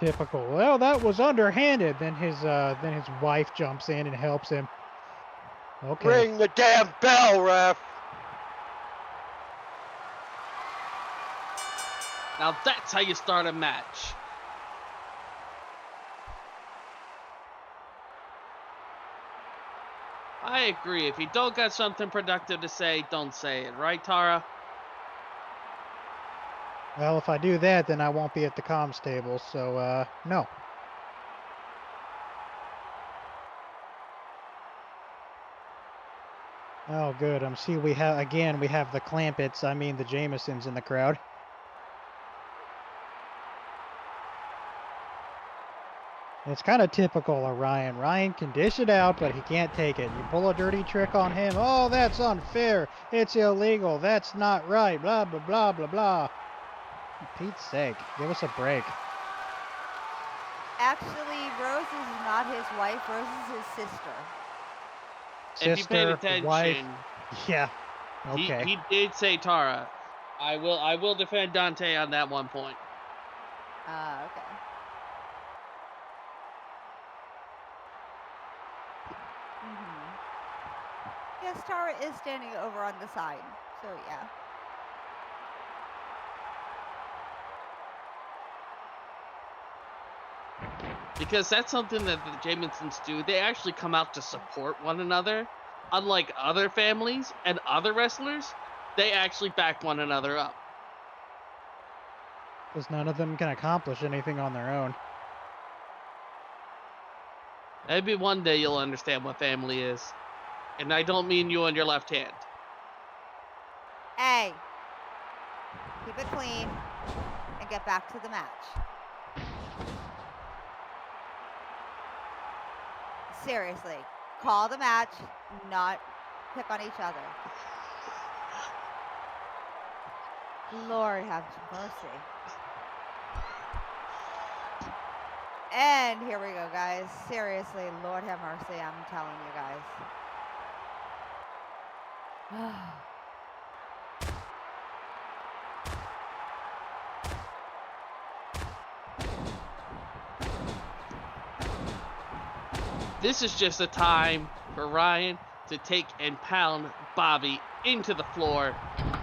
Speaker 3: Typical. Well, that was underhanded. Then his wife jumps in and helps him. Okay.
Speaker 13: Ring the damn bell, ref.
Speaker 2: Now that's how you start a match. I agree. If you don't got something productive to say, don't say it. Right, Tara?
Speaker 3: Well, if I do that, then I won't be at the comms table, so, no. Oh, good. See, we have the Clampets, I mean the Jamesons in the crowd. It's kind of typical of Ryan. Ryan can dish it out, but he can't take it. You pull a dirty trick on him, oh, that's unfair. It's illegal. That's not right. Blah, blah, blah, blah, blah. For Pete's sake, give us a break.
Speaker 1: Actually, Rose is not his wife. Rose is his sister.
Speaker 2: If you paid
Speaker 3: Sister,
Speaker 2: attention,
Speaker 3: wife. Yeah. Okay.
Speaker 2: he did say Tara. I will defend Dante on that one point.
Speaker 1: Okay. Yes, Tara is standing over on the side, so yeah.
Speaker 2: Because that's something that the Jamiesons do. They actually come out to support one another. Unlike other families and other wrestlers, they actually back one another up.
Speaker 3: Because none of them can accomplish anything on their own.
Speaker 2: Maybe one day you'll understand what family is. And I don't mean you on your left hand.
Speaker 1: Hey, keep it clean and get back to the match. Seriously, call the match, not pick on each other. Lord have mercy. And here we go, guys. Seriously, Lord have mercy, I'm telling you guys.
Speaker 2: This is just a time for Ryan to take and pound Bobby into the floor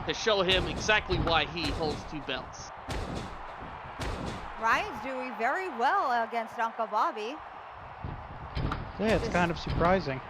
Speaker 2: to show him exactly why he holds 2 belts.
Speaker 1: Ryan's doing very well against Uncle Bobby.
Speaker 3: Yeah, it's kind of surprising.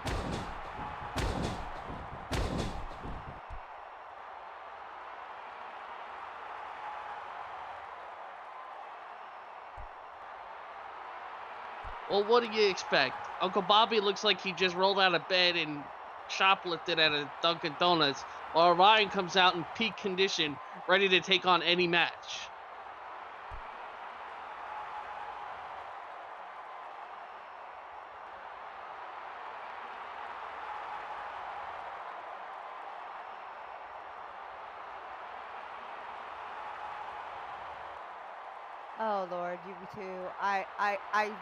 Speaker 2: Well, what do you expect? Uncle Bobby looks like he just rolled out of bed and shoplifted at a Dunkin' Donuts, while Ryan comes out in peak condition, ready to take on any match.
Speaker 1: Oh Lord, you two. I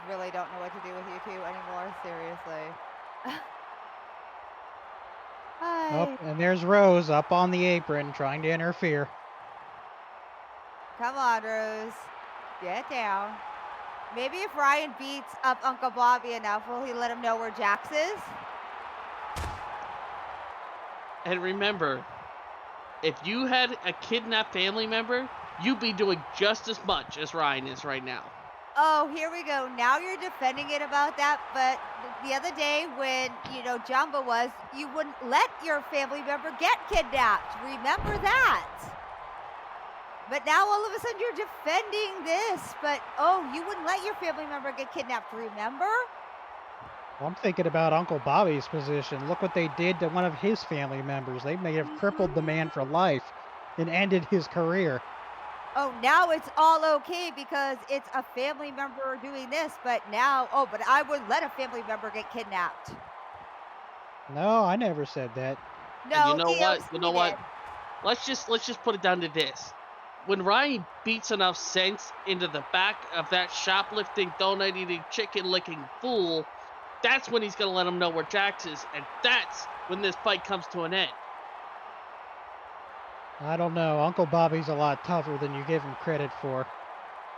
Speaker 1: really don't know what to do with you two anymore. Seriously.
Speaker 3: Oh,
Speaker 1: Hi.
Speaker 3: and there's Rose up on the apron trying to interfere.
Speaker 1: Come on, Rose. Get down. Maybe if Ryan beats up Uncle Bobby enough, will he let him know where Jax is?
Speaker 2: And remember, if you had a kidnapped family member, you'd be doing just as much as Ryan is right now.
Speaker 1: Oh, here we go. Now you're defending it about that, but the other day when, Jumbo was, you wouldn't let your family member get kidnapped. Remember that. But now all of a sudden you're defending this, but you wouldn't let your family member get kidnapped, remember?
Speaker 3: Well, I'm thinking about Uncle Bobby's position. Look what they did to one of his family members. They may have crippled the man for life and ended his career.
Speaker 1: Oh, now it's all okay because it's a family member doing this, but now, but I wouldn't let a family member get kidnapped.
Speaker 3: No, I never said that.
Speaker 1: No,
Speaker 2: And you know
Speaker 1: EOC
Speaker 2: what? You know what?
Speaker 1: did.
Speaker 2: Let's just put it down to this. When Ryan beats enough sense into the back of that shoplifting, donut eating, chicken licking fool, that's when he's gonna let him know where Jax is, and that's when this fight comes to an end.
Speaker 3: I don't know. Uncle Bobby's a lot tougher than you give him credit for.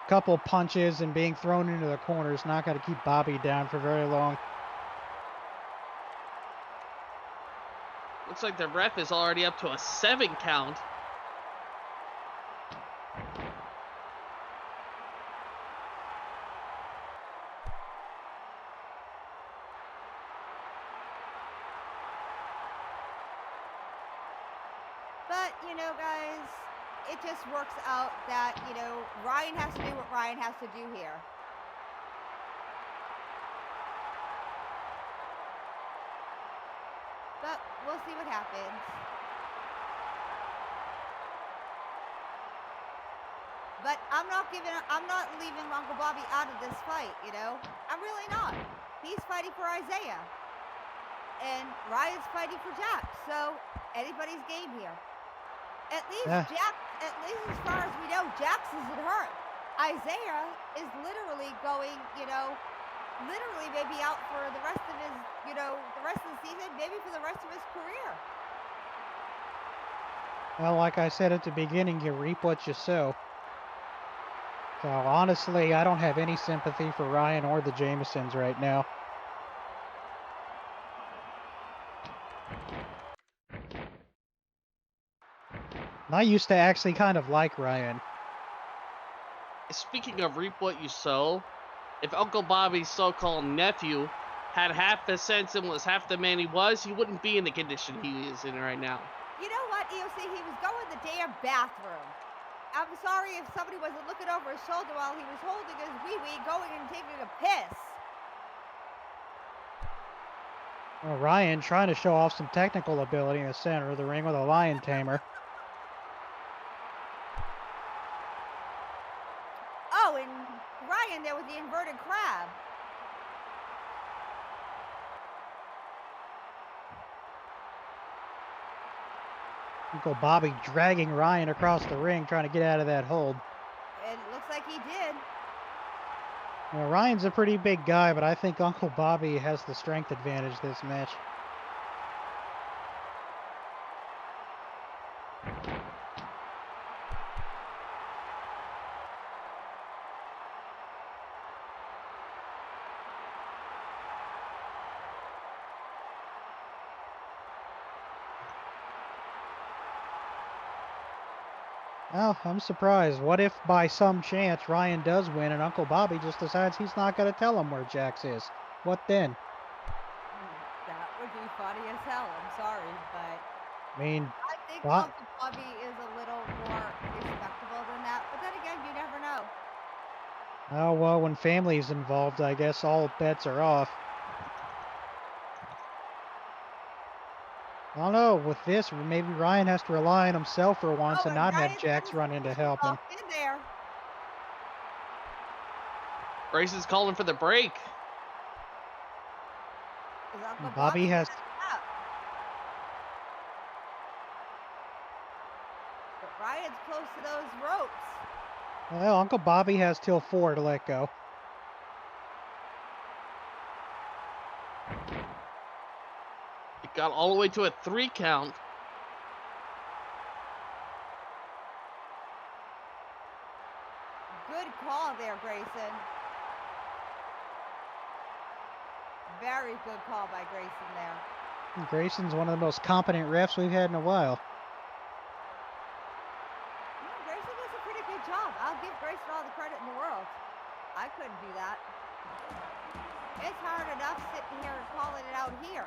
Speaker 3: Couple punches and being thrown into the corner is not going to keep Bobby down for very long.
Speaker 2: Looks like the ref is already up to a 7 count.
Speaker 1: But, guys, it just works out that, Ryan has to do what Ryan has to do here. But we'll see what happens. But I'm not leaving Uncle Bobby out of this fight, I'm really not. He's fighting for Isaiah. And Ryan's fighting for Jax. So anybody's game here. At least at least as far as we know, Jax isn't hurt. Isaiah is literally going, literally maybe out for the rest of his, the rest of the season, maybe for the rest of his career.
Speaker 3: Well, like I said at the beginning, you reap what you sow. So honestly, I don't have any sympathy for Ryan or the Jamesons right now. I used to actually kind of like Ryan.
Speaker 2: Speaking of reap what you sow, if Uncle Bobby's so-called nephew had half the sense and was half the man he was, he wouldn't be in the condition he is in right now.
Speaker 1: You know what, EOC? He was going to the damn bathroom. I'm sorry if somebody wasn't looking over his shoulder while he was holding his wee-wee, going and taking a piss.
Speaker 3: Well, Ryan trying to show off some technical ability in the center of the ring with a lion tamer.
Speaker 1: Oh, and Ryan there with the inverted crab.
Speaker 3: Uncle Bobby dragging Ryan across the ring, trying to get out of that hold.
Speaker 1: It looks like he did.
Speaker 3: Well, Ryan's a pretty big guy, but I think Uncle Bobby has the strength advantage this match. Well, I'm surprised. What if by some chance Ryan does win and Uncle Bobby just decides he's not going to tell him where Jax is? What then?
Speaker 1: That would be funny as hell. I'm sorry, but
Speaker 3: I mean,
Speaker 1: I think
Speaker 3: what?
Speaker 1: Uncle Bobby is a little more respectable than that. But then again, you never know.
Speaker 3: Oh, well, when family's involved, I guess all bets are off. I don't know, with this, maybe Ryan has to rely on himself for once and not have Jax run in to help him.
Speaker 1: In there.
Speaker 2: Grayson's calling for the break.
Speaker 1: Is Uncle
Speaker 3: Bobby has...
Speaker 1: up. But Ryan's close to those ropes.
Speaker 3: Well, Uncle Bobby has till 4 to let go.
Speaker 2: It got all the way to a 3 count.
Speaker 1: Good call there, Grayson. Very good call by Grayson there.
Speaker 3: Grayson's one of the most competent refs we've had in a while.
Speaker 1: Yeah, Grayson does a pretty good job. I'll give Grayson all the credit in the world. I couldn't do that. It's hard enough sitting here and calling it out here.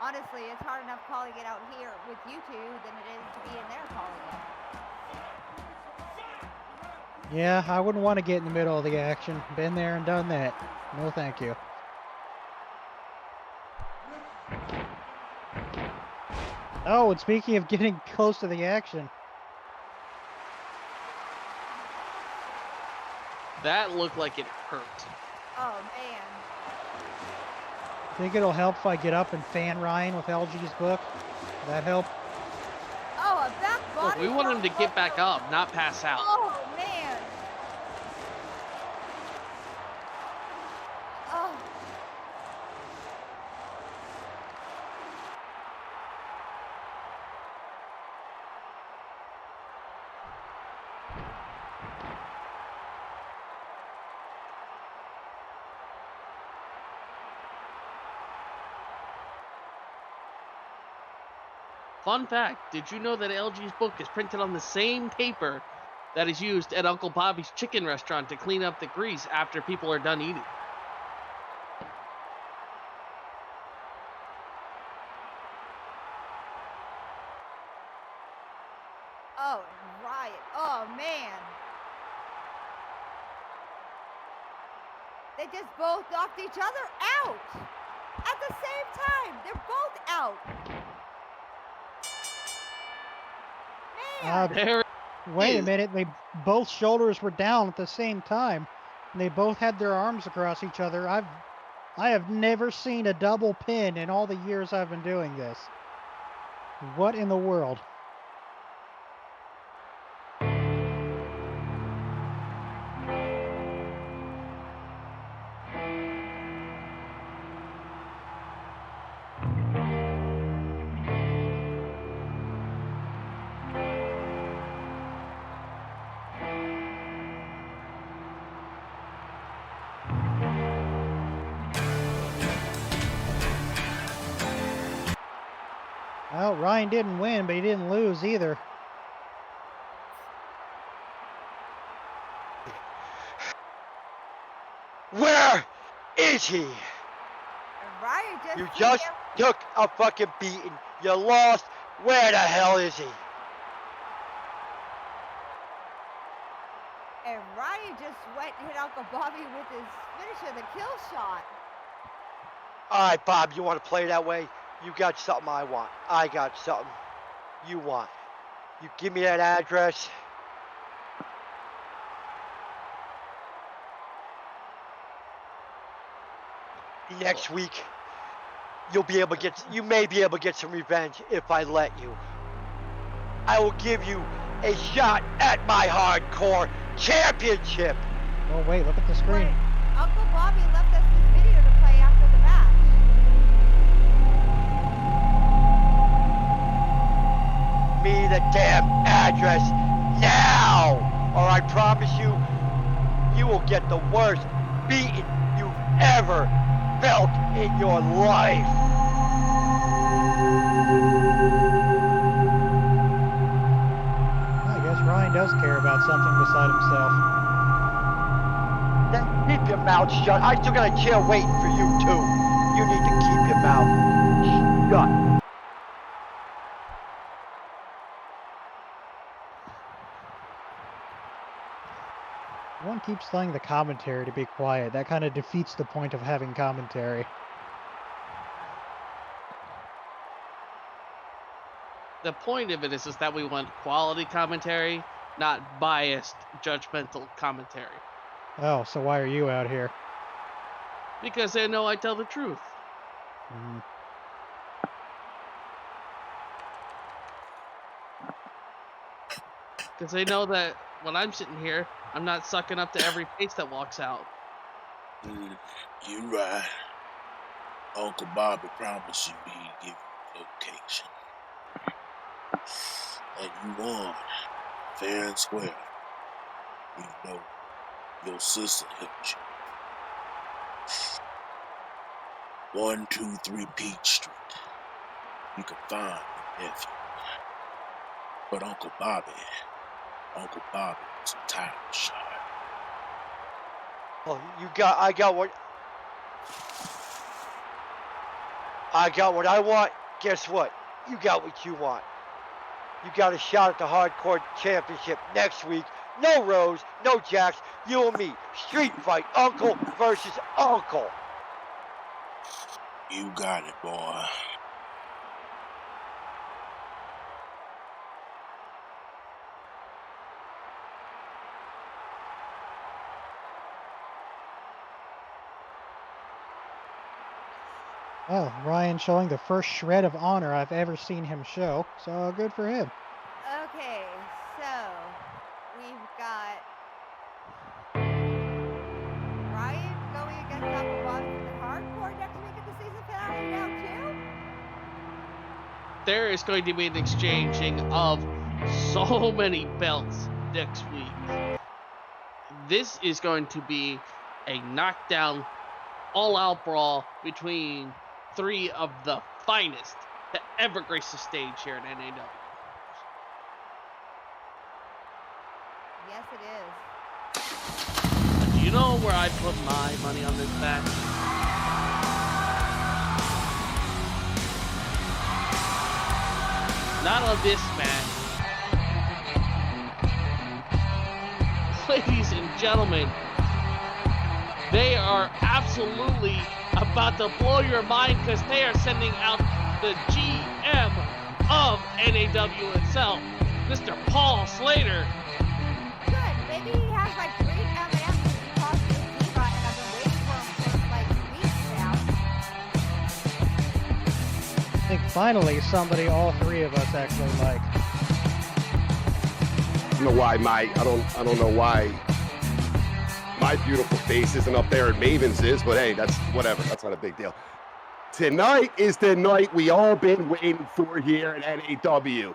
Speaker 1: Honestly, it's hard enough calling it out here with you two than it is to be in there calling it.
Speaker 3: Yeah, I wouldn't want to get in the middle of the action. Been there and done that. No, thank you. Oh, and speaking of getting close to the action,
Speaker 2: That looked like it hurt.
Speaker 1: Oh, man.
Speaker 3: think it'll help if I get up and fan Ryan with LG's book? That help?
Speaker 1: Oh, a back
Speaker 2: Look,
Speaker 1: body.
Speaker 2: we want him to
Speaker 1: drop.
Speaker 2: get back up, not pass out.
Speaker 1: Oh, man. Oh.
Speaker 2: Fun fact, did you know that LG's book is printed on the same paper that is used at Uncle Bobby's chicken restaurant to clean up the grease after people are done eating?
Speaker 1: Oh, Ryan. Oh, man. They just both knocked each other out. At the same time. They're both out. Man.
Speaker 2: There
Speaker 3: Wait a
Speaker 2: is.
Speaker 3: minute, they both shoulders were down at the same time. And they both had their arms across each other. I have never seen a double pin in all the years I've been doing this. What in the world? Well, Ryan didn't win, but he didn't lose either.
Speaker 13: Where is he?
Speaker 1: And Ryan just
Speaker 13: You
Speaker 1: beat
Speaker 13: just
Speaker 1: him.
Speaker 13: took a fucking beating. You lost. Where the hell is he?
Speaker 1: And Ryan just went and hit Uncle Bobby with his finisher, the kill shot.
Speaker 13: All right, Bob, you want to play that way? You got something I want. I got something you want. You give me that address. Next week, you may be able to get some revenge if I let you. I will give you a shot at my hardcore championship.
Speaker 3: Oh, wait, look at the screen.
Speaker 1: Wait, Uncle Bobby left us this video to play after the match.
Speaker 13: Me the damn address now, or I promise you, you will get the worst beating you've ever felt in your life.
Speaker 3: I guess Ryan does care about something beside himself.
Speaker 13: Then keep your mouth shut. I still got a chair waiting for you too. You need to keep your mouth shut.
Speaker 3: One keeps telling the commentary to be quiet. That kind of defeats the point of having commentary.
Speaker 2: The point of it is that we want quality commentary, not biased, judgmental commentary.
Speaker 3: Oh, so why are you out here?
Speaker 2: Because they know I tell the truth. Because they know that when I'm sitting here, I'm not sucking up to every face that walks out.
Speaker 12: You right. Uncle Bobby promised you he'd give you location. And you won, fair and square. You know, your sister helped you. 123 Peach Street. You can find your nephew. But Uncle Bobby was a title shot.
Speaker 13: Oh, I got what I want. Guess what? You got what you want. You got a shot at the Hardcore Championship next week. No Rose, no Jacks, you and me. Street fight, uncle versus uncle.
Speaker 12: You got it, boy.
Speaker 3: Oh, Ryan showing the first shred of honor I've ever seen him show, so good for him.
Speaker 1: Okay, so we've got Ryan going against Uncle Bobby for the Hardcore next week at the season finale now too?
Speaker 2: There is going to be an exchanging of so many belts next week. This is going to be a knockdown, all-out brawl between three of the finest to ever grace the stage here at NAW.
Speaker 1: Yes, it is.
Speaker 2: Do you know where I put my money on this match? Not on this match. Ladies and gentlemen, they are absolutely about to blow your mind because they are sending out the GM of NAW itself, Mr. Paul Slater.
Speaker 1: Good. Maybe he has like 3 M&Ms since he tossed his diva, and I've been waiting for him for like weeks now.
Speaker 3: I think finally somebody all three of us actually like.
Speaker 14: I don't know why I don't know why my beautiful face isn't up there and Maven's is, but hey, that's whatever. That's not a big deal. Tonight is the night we all been waiting for here at NAW.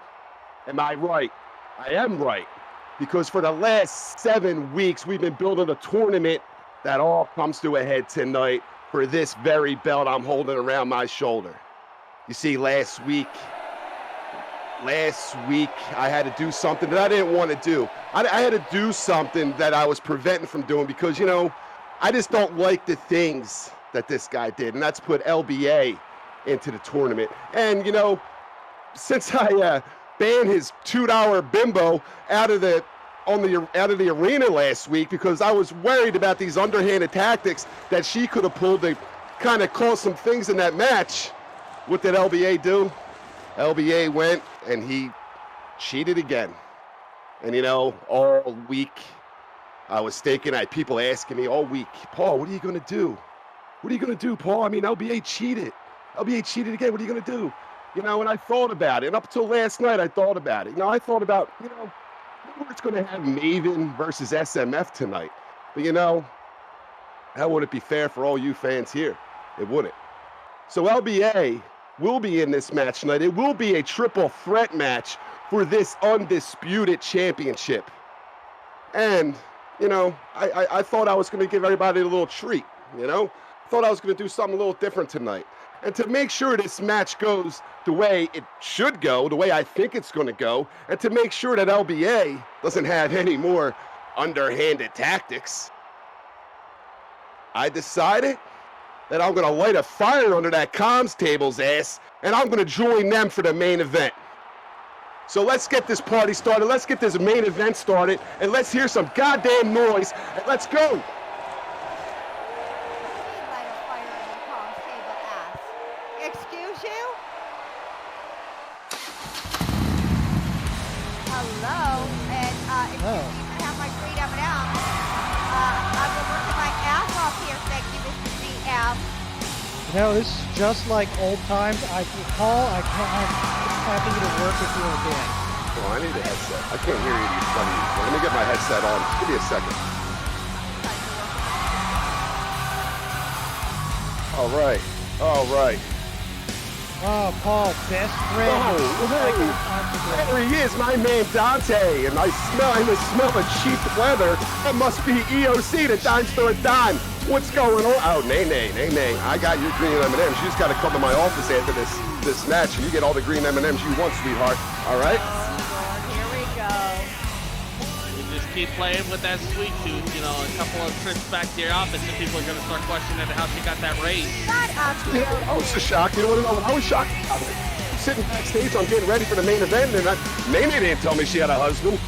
Speaker 14: Am I right? I am right. Because for the last 7 weeks, we've been building a tournament that all comes to a head tonight for this very belt I'm holding around my shoulder. You see, last week, I had to do something that I didn't want to do. I had to do something that I was preventing from doing because, you know, I just don't like the things that this guy did, and that's put LBA into the tournament. And, you know, since I banned his $2 bimbo out of the arena last week because I was worried about these underhanded tactics that she could have pulled to kind of cause some things in that match, what did LBA do? LBA went and he cheated again. And you know, all week I was thinking, I had people asking me all week, Paul, what are you going to do? What are you going to do, Paul? I mean, LBA cheated. LBA cheated again. What are you going to do? You know, and I thought about it. And up until last night, I thought about it. You know, I thought about, you know, we're just going to have Maven versus SMF tonight. But, you know, that wouldn't be fair for all you fans here. It wouldn't. So LBA will be in this match tonight. It will be a triple threat match for this undisputed championship. And, you know, I thought I was going to give everybody a little treat, you know? Thought I was going to do something a little different tonight. And to make sure this match goes the way it should go, the way I think it's going to go, and to make sure that LBA doesn't have any more underhanded tactics, I decided that I'm going to light a fire under that comms table's ass, and I'm going to join them for the main event. So let's get this party started, let's get this main event started, and let's hear some goddamn noise, and let's go!
Speaker 1: Excuse you? Hello, and excuse me for have my great M&M. I've been working my ass off here, thank you, Mr. GM.
Speaker 3: You know, this is just like old times. Paul, I'm happy to work with you again.
Speaker 14: Oh, I need a headset. I can't hear you. It's funny. Let me get my headset on. Give me a second. All right. All right.
Speaker 3: Oh, Paul, best friend.
Speaker 14: Oh, hey, there he is, my man Dante, and I smell of cheap leather. That must be EOC, the dime store dime. What's going on? Oh, nay. I got your green M&Ms. You just got to come to my office after this match, and you get all the green M&Ms you want, sweetheart. All right?
Speaker 8: Here we go.
Speaker 2: You just keep playing with that sweet tooth, you know, a couple of trips back to your office, and people are going to start questioning how she got that raise.
Speaker 8: Shut up,
Speaker 14: You know, I was just shocked. You know what? I was shocked. I was sitting backstage, I'm getting ready for the main event, and Nene didn't tell me she had a husband.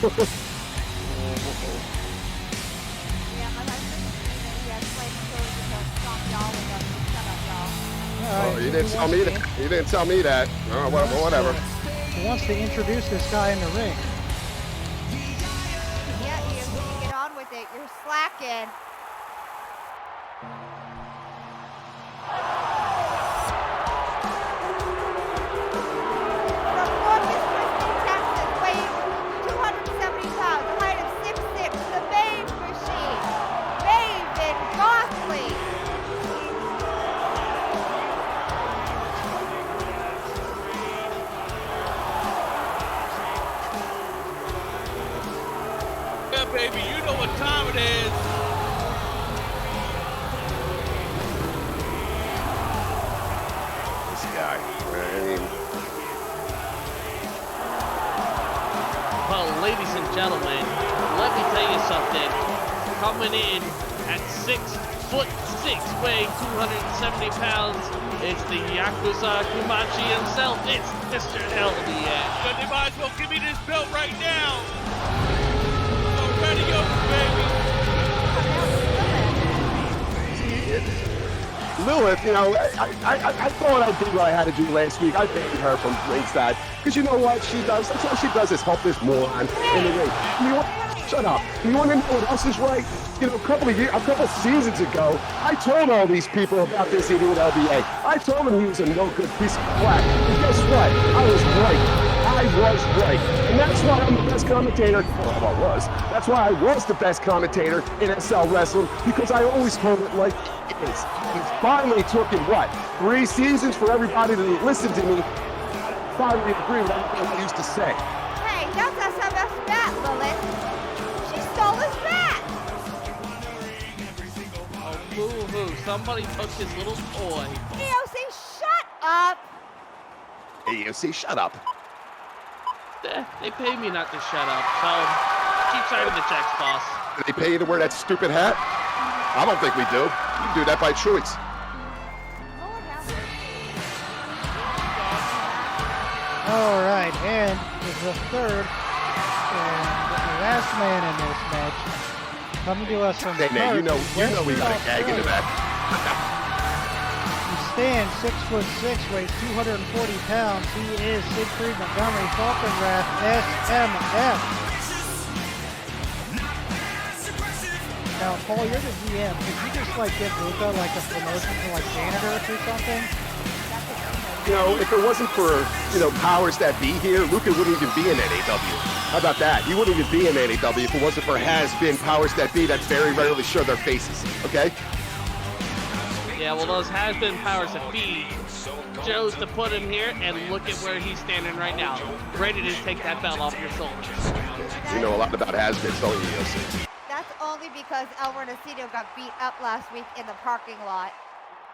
Speaker 14: Oh, you didn't tell me that. You didn't tell me that. Oh, well, whatever.
Speaker 3: He wants to introduce this guy in the ring.
Speaker 1: Yeah, you get on with it. You're slacking. From Corpus Christi, Texas, weighing 270 pounds, a height of 6'6", the Maeve Machine, Maven Gosling.
Speaker 2: Yeah, baby, you know what time it is.
Speaker 14: This guy.
Speaker 2: Well, ladies and gentlemen, let me tell you something. Coming in at 6'6", weighing 270 pounds, it's the Yakuza Kumachi himself. It's Mr. LDS. But they might as well give me this belt right now. So ready up, baby.
Speaker 14: Lilith, you know, I thought I did what I had to do last week. I banned her from ringside. Because you know what she does? That's all she does is help this moron in the ring. You know what? Shut up. You want to know what else is right? You know, a couple of seasons ago, I told all these people about this idiot LBA. I told them he was a no-good piece of crap. And guess what? I was right. And that's why I'm the best commentator. Well, I was. That's why I was the best commentator in SL Wrestling, because I always told it like it is. He finally took in, what, 3 seasons for everybody to listen to me. Finally agree with everything I used to say.
Speaker 1: Hey, that's SMF's bat, Lilith. She stole his bat.
Speaker 2: Oh, boo-hoo. Somebody took his little toy.
Speaker 1: EOC, shut up.
Speaker 14: AOC, shut up.
Speaker 2: They pay me not to shut up, so keep signing the checks, boss.
Speaker 14: Did they pay you to wear that stupid hat? I don't think we do. You do that by choice.
Speaker 3: All right, and is the third and last man in this match. Coming to us from
Speaker 14: Hey, you know we got a gag into that.
Speaker 3: He stands 6'6", weighs 240 pounds. He is Siegfried Montgomery Falkenrath, SMF. Now, Paul, you're the GM. Could you just get Luca like a promotion for janitor or something?
Speaker 14: You know, if it wasn't for, powers that be here, Luca wouldn't even be in NAW. How about that? He wouldn't even be in NAW if it wasn't for has-been powers that be that very rarely show their faces, okay?
Speaker 2: Yeah, well, those has-been powers that be chose to put him here, and look at where he's standing right now, ready to take that belt off your shoulders.
Speaker 14: You know a lot about has-beens, don't you, EOC?
Speaker 1: That's only because El Renacito got beat up last week in the parking lot.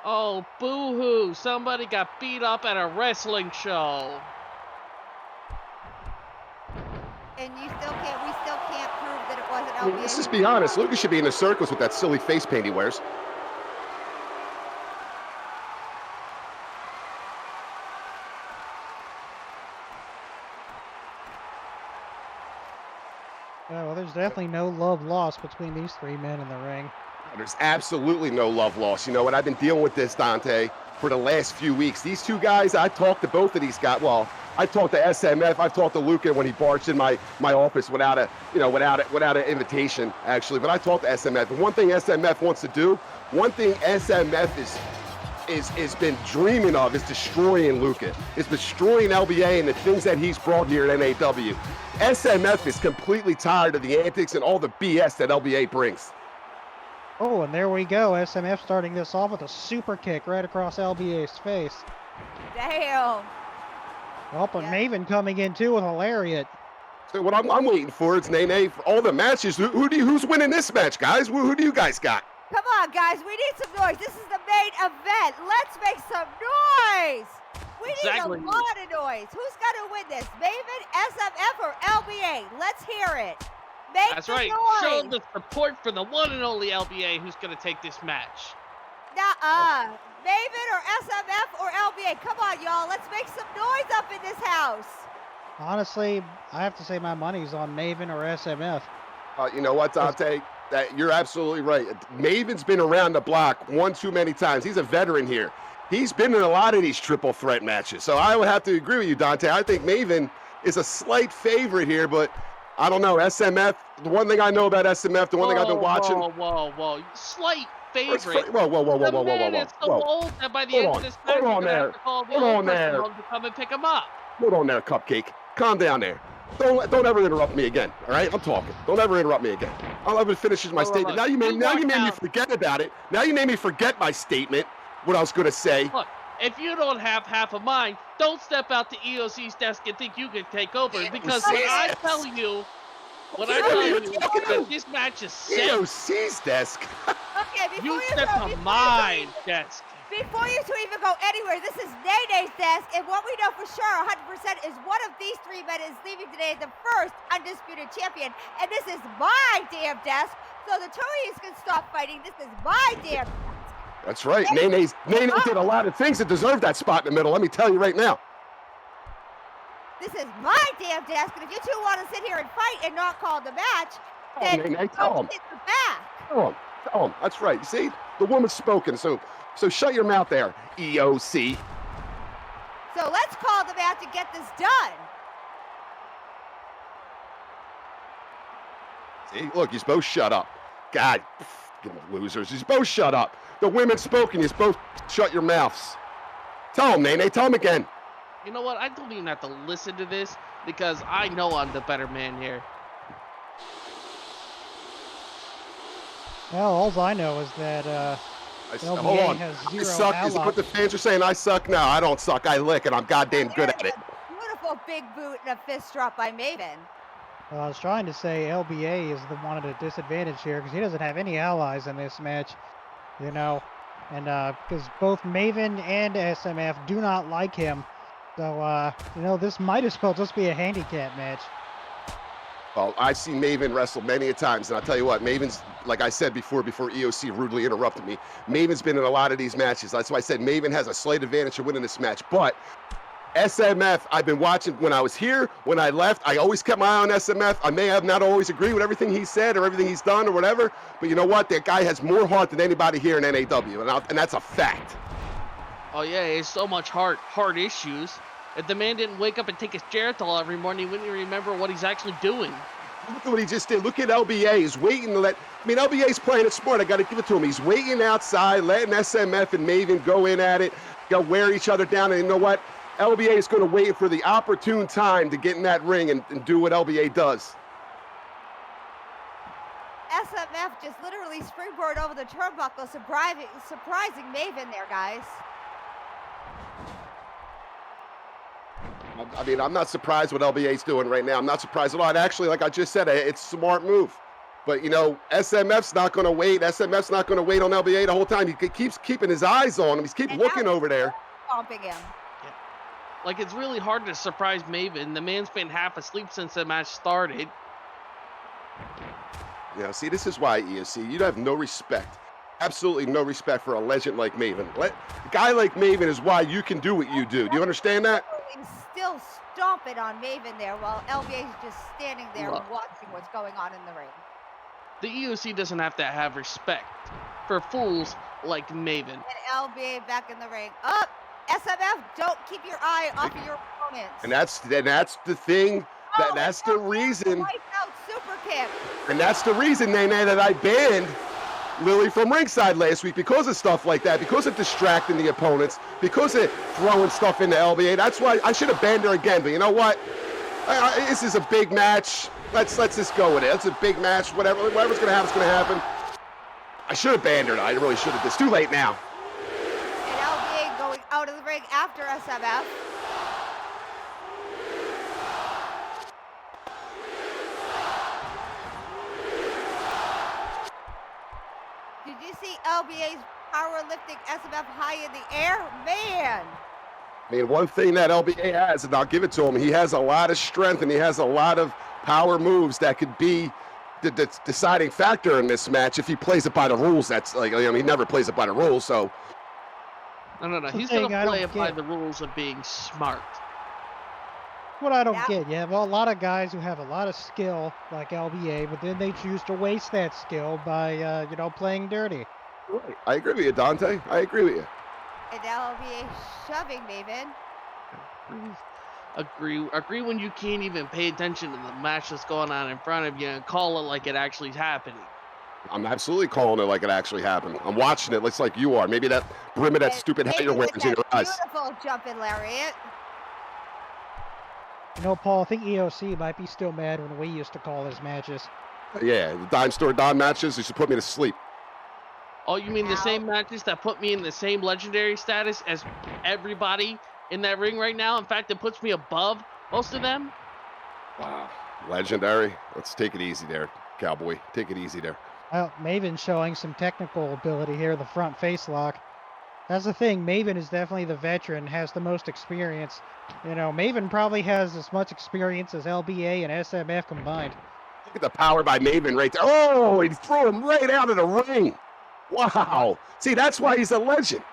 Speaker 2: Oh, boo-hoo. Somebody got beat up at a wrestling show.
Speaker 1: And we still can't prove that it wasn't LBA.
Speaker 14: Let's just be honest. Lucas should be in the circus with that silly face paint he wears.
Speaker 3: Well, there's definitely no love lost between these 3 men in the ring.
Speaker 14: There's absolutely no love lost. You know what? I've been dealing with this, Dante, for the last few weeks. These 2 guys, I talked to both of these guys. Well, I talked to SMF. I've talked to Luca when he barged in my office without an invitation, actually. But I talked to SMF. And one thing SMF wants to do, one thing SMF is is been dreaming of is destroying Luca. It's destroying LBA and the things that he's brought here at NAW. SMF is completely tired of the antics and all the BS that LBA brings.
Speaker 3: Oh, and there we go. SMF starting this off with a super kick right across LBA's face.
Speaker 1: Damn.
Speaker 3: Oh, and Maven coming in too with a lariat.
Speaker 14: So what I'm waiting for is Nene for all the matches. Who's winning this match, guys? Who do you guys got?
Speaker 1: Come on, guys. We need some noise. This is the main event. Let's make some noise. We need a lot of noise. Who's going to win this? Maven, SMF, or LBA? Let's hear it. Make
Speaker 2: That's
Speaker 1: the
Speaker 2: right.
Speaker 1: noise.
Speaker 2: Show the support for the one and only LBA who's going to take this match.
Speaker 1: Nuh-uh. Maven or SMF or LBA. Come on, y'all. Let's make some noise up in this house.
Speaker 3: Honestly, I have to say my money's on Maven or SMF.
Speaker 14: You know what, Dante? You're absolutely right. Maven's been around the block one too many times. He's a veteran here. He's been in a lot of these triple threat matches. So I would have to agree with you, Dante. I think Maven is a slight favorite here, but I don't know. SMF, the one thing I know about SMF, the one thing I've been watching.
Speaker 2: Whoa. Slight favorite.
Speaker 14: Whoa.
Speaker 2: The man is so old that by the end of this match, we're going to have to call the old person home to come and pick him up.
Speaker 14: Hold on there, Cupcake. Calm down there. Don't ever interrupt me again. All right, I'm talking. Don't ever interrupt me again. I'll ever finish my statement. Now you made me forget about it. Now you made me forget my statement. What I was going to say.
Speaker 2: Look, if you don't have half a mind, don't step out to EOC's desk and think you can take over. Because when I tell you that this match is set,
Speaker 14: EOC's desk.
Speaker 1: Okay, before
Speaker 2: you step to my desk.
Speaker 1: Before you two even go anywhere, this is Nene's desk, and what we know for sure 100% is one of these three men is leaving today as the first undisputed champion, and this is my damn desk, so the Toys can stop fighting. This is my damn desk.
Speaker 14: That's right. Nene did a lot of things that deserve that spot in the middle, let me tell you right now.
Speaker 1: This is my damn desk, and if you two want to sit here and fight and not call the match, then
Speaker 14: Nene, tell him.
Speaker 1: hit the back.
Speaker 14: Tell him. That's right. You see, the woman's spoken, so shut your mouth there, EOC.
Speaker 1: So let's call the match and get this done.
Speaker 14: See, look, you both shut up. God, losers. You both shut up. The women's spoken. You both shut your mouths. Tell them, Nene. Tell them again.
Speaker 2: You know what? I don't even have to listen to this because I know I'm the better man here.
Speaker 3: Well, all I know is that
Speaker 14: hold
Speaker 3: LBA
Speaker 14: on.
Speaker 3: has
Speaker 14: I
Speaker 3: zero
Speaker 14: suck. Is
Speaker 3: allies.
Speaker 14: what the fans are saying? I suck? No, I don't suck. I lick, and I'm goddamn good at it.
Speaker 1: Beautiful big boot and a fist drop by Maven.
Speaker 3: Well, I was trying to say LBA is the one at a disadvantage here because he doesn't have any allies in this match, you know, and because both Maven and SMF do not like him. So, you know, this might as well just be a handicap match.
Speaker 14: Well, I've seen Maven wrestle many a times, and I'll tell you what, Maven's, like I said before EOC rudely interrupted me, Maven's been in a lot of these matches. That's why I said Maven has a slight advantage of winning this match. But SMF, I've been watching when I was here, when I left, I always kept my eye on SMF. I may have not always agreed with everything he said or everything he's done or whatever, but you know what? That guy has more heart than anybody here in NAW, and that's a fact.
Speaker 2: Oh yeah, he has so much heart issues. If the man didn't wake up and take his Geritol every morning, he wouldn't even remember what he's actually doing.
Speaker 14: Look at what he just did. Look at LBA. He's waiting to LBA's playing it smart. I got to give it to him. He's waiting outside, letting SMF and Maven go in at it, wear each other down. And you know what? LBA is going to wait for the opportune time to get in that ring and do what LBA does.
Speaker 1: SMF just literally springboard over the turnbuckle, surprising Maven there, guys.
Speaker 14: I mean, I'm not surprised what LBA's doing right now. I'm not surprised at all. And actually, like I just said, it's a smart move. But, you know, SMF's not going to wait. SMF's not going to wait on LBA the whole time. He keeps keeping his eyes on him. He's keep looking over there.
Speaker 1: Stomping him.
Speaker 2: Yeah. Like, it's really hard to surprise Maven. The man's been half asleep since the match started.
Speaker 14: Yeah, see, this is why, EOC, you have no respect. Absolutely no respect for a legend like Maven. A guy like Maven is why you can do what you do. Do you understand that?
Speaker 1: Still stomping on Maven there while LBA is just standing there watching what's going on in the ring.
Speaker 2: The EOC doesn't have to have respect for fools like Maven.
Speaker 1: And LBA back in the ring. Up, SMF, don't keep your eye off of your opponents.
Speaker 14: And that's the thing. That's the reason.
Speaker 1: Out super kick.
Speaker 14: And that's the reason, Nene, that I banned Lily from ringside last week because of stuff like that, because of distracting the opponents, because of throwing stuff into LBA. That's why I should have banned her again. But you know what? This is a big match. Let's just go with it. It's a big match. Whatever's going to happen is going to happen. I should have banned her. I really should have. It's too late now.
Speaker 1: And LBA going out of the ring after SMF. Did you see LBA's powerlifting SMF high in the air? Man!
Speaker 14: I mean, one thing that LBA has, and I'll give it to him, he has a lot of strength and he has a lot of power moves that could be the deciding factor in this match if he plays it by the rules. That's like, I mean, he never plays it by the rules, so.
Speaker 2: No. He's going to play it by the rules of being smart.
Speaker 3: What I don't get, you have a lot of guys who have a lot of skill, like LBA, but then they choose to waste that skill by, playing dirty.
Speaker 14: Right. I agree with you, Dante. I agree with you.
Speaker 1: And LBA shoving Maven.
Speaker 2: Agree when you can't even pay attention to the match that's going on in front of you and call it like it actually is happening.
Speaker 14: I'm absolutely calling it like it actually happened. I'm watching it. Looks like you are. Maybe that brim of that stupid hat you're wearing is in your eyes.
Speaker 1: Beautiful jumping lariat.
Speaker 3: Paul, I think EOC might be still mad when we used to call his matches.
Speaker 14: Yeah, the Dime Store Don matches used to put me to sleep.
Speaker 2: Oh, you mean the same matches that put me in the same legendary status as everybody in that ring right now? In fact, it puts me above most of them.
Speaker 14: Wow, legendary. Let's take it easy there, Cowboy. Take it easy there.
Speaker 3: Well, Maven showing some technical ability here, the front face lock. That's the thing, Maven is definitely the veteran, has the most experience. Maven probably has as much experience as LBA and SMF combined.
Speaker 14: Look at the power by Maven right there. Oh, he threw him right out of the ring. Wow. See, that's why he's a legend.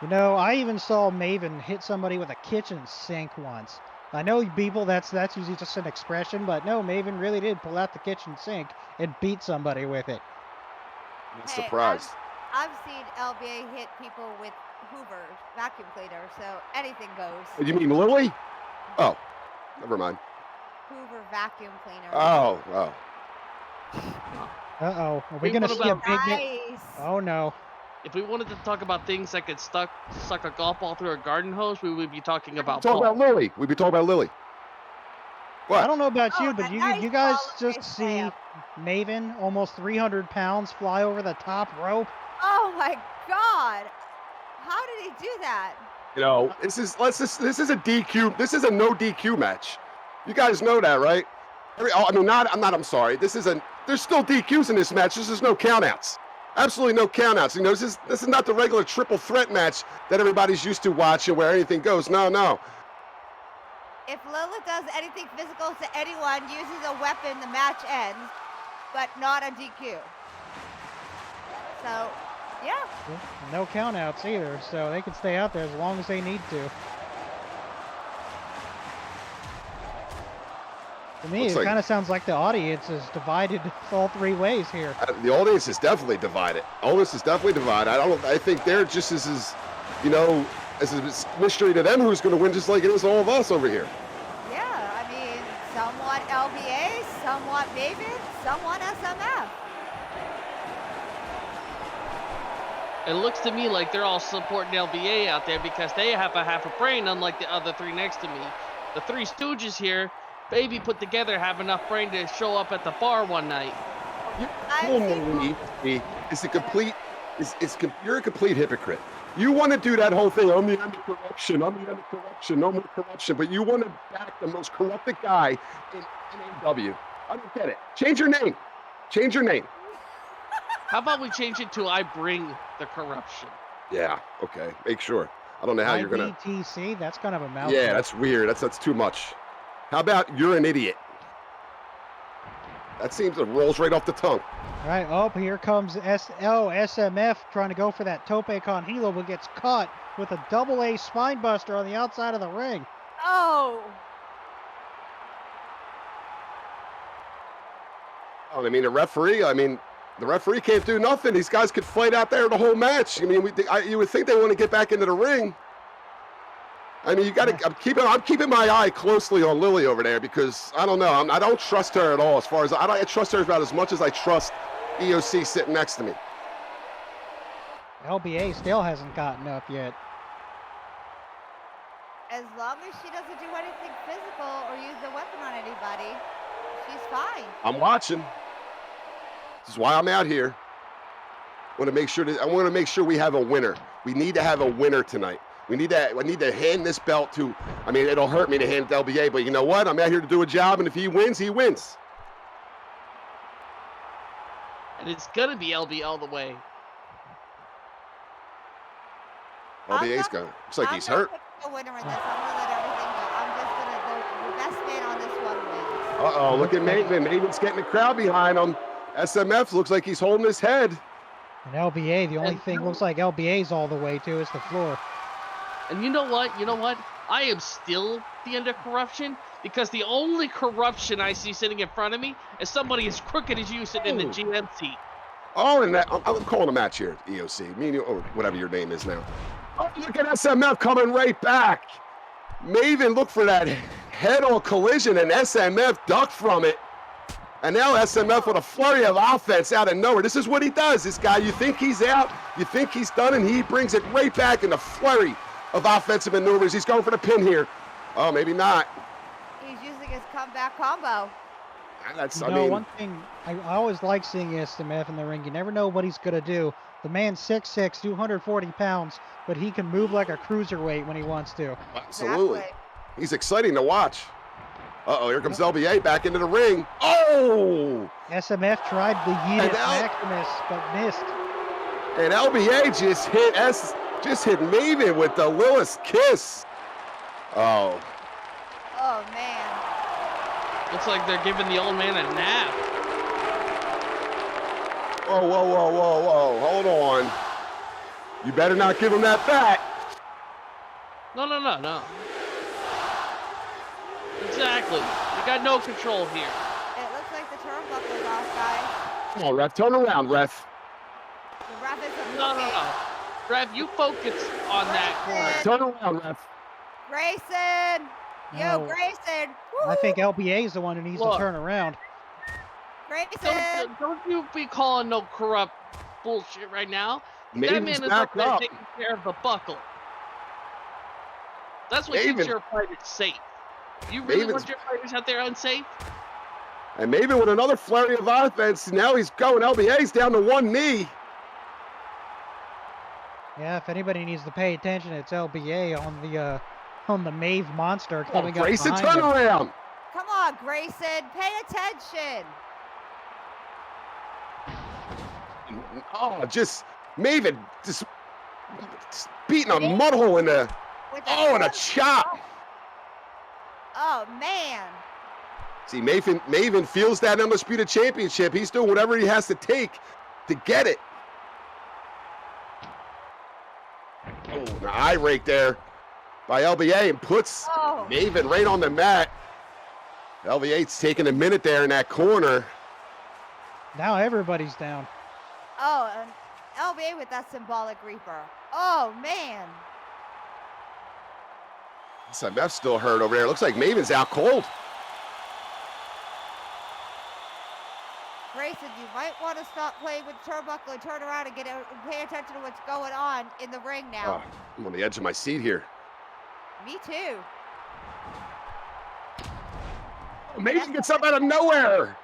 Speaker 3: I even saw Maven hit somebody with a kitchen sink once. I know people, that's usually just an expression, but no, Maven really did pull out the kitchen sink and beat somebody with it.
Speaker 14: I'm surprised.
Speaker 1: I've seen LBA hit people with Hoover vacuum cleaner, so anything goes.
Speaker 14: You mean Lily? Oh, never mind.
Speaker 1: Hoover vacuum cleaner.
Speaker 14: Oh.
Speaker 3: Uh-oh. Are we going to see a big...
Speaker 1: Nice.
Speaker 3: Oh, no.
Speaker 2: If we wanted to talk about things that could suck a golf ball through a garden hose, we would be talking about
Speaker 14: Lily. We'd be talking about Lily. What?
Speaker 3: I don't know about you, but you guys just see Maven, almost 300 pounds, fly over the top rope.
Speaker 1: Oh, my God. How did he do that?
Speaker 14: This is a DQ. This is a no DQ match. You guys know that, right? I'm sorry. There's still DQs in this match. This is no countouts. Absolutely no countouts. This is not the regular triple threat match that everybody's used to watching where anything goes. No.
Speaker 1: If Lilith does anything physical to anyone, uses a weapon, the match ends, but not a DQ. So, yeah.
Speaker 3: No countouts either, so they can stay out there as long as they need to. To me, it kind of sounds like the audience is divided all three ways here.
Speaker 14: The audience is definitely divided. I think they're just as as a mystery to them who's going to win, just like it is all of us over here.
Speaker 1: Yeah, somewhat LBA, somewhat Maven, somewhat SMF.
Speaker 2: It looks to me like they're all supporting LBA out there because they have a half a brain, unlike the other three next to me. The Three Stooges here, Baby put together, have enough brain to show up at the bar one night.
Speaker 14: You're a complete hypocrite. You want to do that whole thing, I'm the end of corruption, no more corruption, but you want to back the most corrupted guy in NAW. I don't get it. Change your name.
Speaker 2: How about we change it to I bring the corruption?
Speaker 14: Yeah, okay, make sure. I don't know how you're going to...
Speaker 3: IBTC? That's kind of a mouthful.
Speaker 14: Yeah, that's weird. That's too much. How about you're an idiot? That seems it rolls right off the tongue.
Speaker 3: All right, here comes SMF trying to go for that tope con hilo, but gets caught with a double-A spine buster on the outside of the ring.
Speaker 1: Oh!
Speaker 14: The referee can't do nothing. These guys could fight out there the whole match. You would think they want to get back into the ring. You got to. I'm keeping my eye closely on Lily over there because I don't know. I don't trust her at all. I trust her about as much as I trust EOC sitting next to me.
Speaker 3: LBA still hasn't gotten up yet.
Speaker 1: As long as she doesn't do anything physical or use a weapon on anybody, she's fine.
Speaker 14: I'm watching. This is why I'm out here. I want to make sure we have a winner. We need to have a winner tonight. I need to hand this belt to, I mean, it'll hurt me to hand it to LBA, but you know what? I'm out here to do a job, and if he wins, he wins.
Speaker 2: And it's going to be LB all the way.
Speaker 14: LBA's going. Looks like he's hurt.
Speaker 1: I'm not winner in this. I'm going to let everything go. I'm just going to go. The best man on this one wins.
Speaker 14: Uh-oh, look at Maven. Maven's getting the crowd behind him. SMF looks like he's holding his head.
Speaker 3: And LBA, the only thing looks like LBA's all the way to is the floor.
Speaker 2: And you know what? I am still the end of corruption because the only corruption I see sitting in front of me is somebody as crooked as you sitting in the GM seat.
Speaker 14: Oh, and I'm calling a match here, EOC. Me and you, or whatever your name is now. Oh, look at SMF coming right back. Maven looked for that head-on collision, and SMF ducked from it. And now SMF with a flurry of offense out of nowhere. This is what he does. This guy, you think he's out, you think he's done, and he brings it right back in a flurry of offensive maneuvers. He's going for the pin here. Oh, maybe not.
Speaker 1: He's using his comeback combo.
Speaker 3: One thing, I always like seeing SMF in the ring. You never know what he's going to do. The man's 6'6", 240 pounds, but he can move like a cruiserweight when he wants to.
Speaker 14: Absolutely. He's exciting to watch. Uh-oh, here comes LBA back into the ring. Oh!
Speaker 3: SMF tried the Yeetus Maximus, but missed.
Speaker 14: And LBA just hit Maven with the Lilith kiss. Oh.
Speaker 1: Oh, man.
Speaker 2: Looks like they're giving the old man a nap.
Speaker 14: Whoa. Hold on. You better not give him that back.
Speaker 2: No. Exactly. You got no control here.
Speaker 1: It looks like the turnbuckle's off, guys.
Speaker 14: Come on, ref. Turn around, ref.
Speaker 1: The ref isn't
Speaker 2: No. Ref, you focus on that corner.
Speaker 14: Turn around, ref.
Speaker 1: Grayson! Yo,
Speaker 3: No.
Speaker 1: Grayson!
Speaker 3: I think LBA is the one who needs to turn around.
Speaker 1: Grayson!
Speaker 2: Don't you be calling no corrupt bullshit right now. That man is up there taking care of the buckle. That's what keeps your fighters safe. You really want your fighters out there unsafe?
Speaker 14: And Maven with another flurry of offense. Now he's going. LBA's down to one knee.
Speaker 3: Yeah, if anybody needs to pay attention, it's LBA on the Mave monster coming up
Speaker 14: Grayson,
Speaker 3: behind
Speaker 14: turn
Speaker 3: him.
Speaker 14: around.
Speaker 1: Come on, Grayson. Pay attention.
Speaker 14: Oh, Maven just beating a mud hole in the. And a chop.
Speaker 1: Oh, man.
Speaker 14: See, Maven feels that Undisputed Championship. He's doing whatever he has to take to get it. Oh, an eye rake there by LBA and puts Maven right on the mat. LBA's taking a minute there in that corner.
Speaker 3: Now everybody's down.
Speaker 1: Oh, and LBA with that symbolic reaper. Oh, man.
Speaker 14: SMF's still hurt over there. Looks like Maven's out cold.
Speaker 1: Grayson, you might want to stop playing with the turnbuckle and turn around and pay attention to what's going on in the ring now.
Speaker 14: Oh, I'm on the edge of my seat here.
Speaker 1: Me too.
Speaker 14: Maven gets up out of nowhere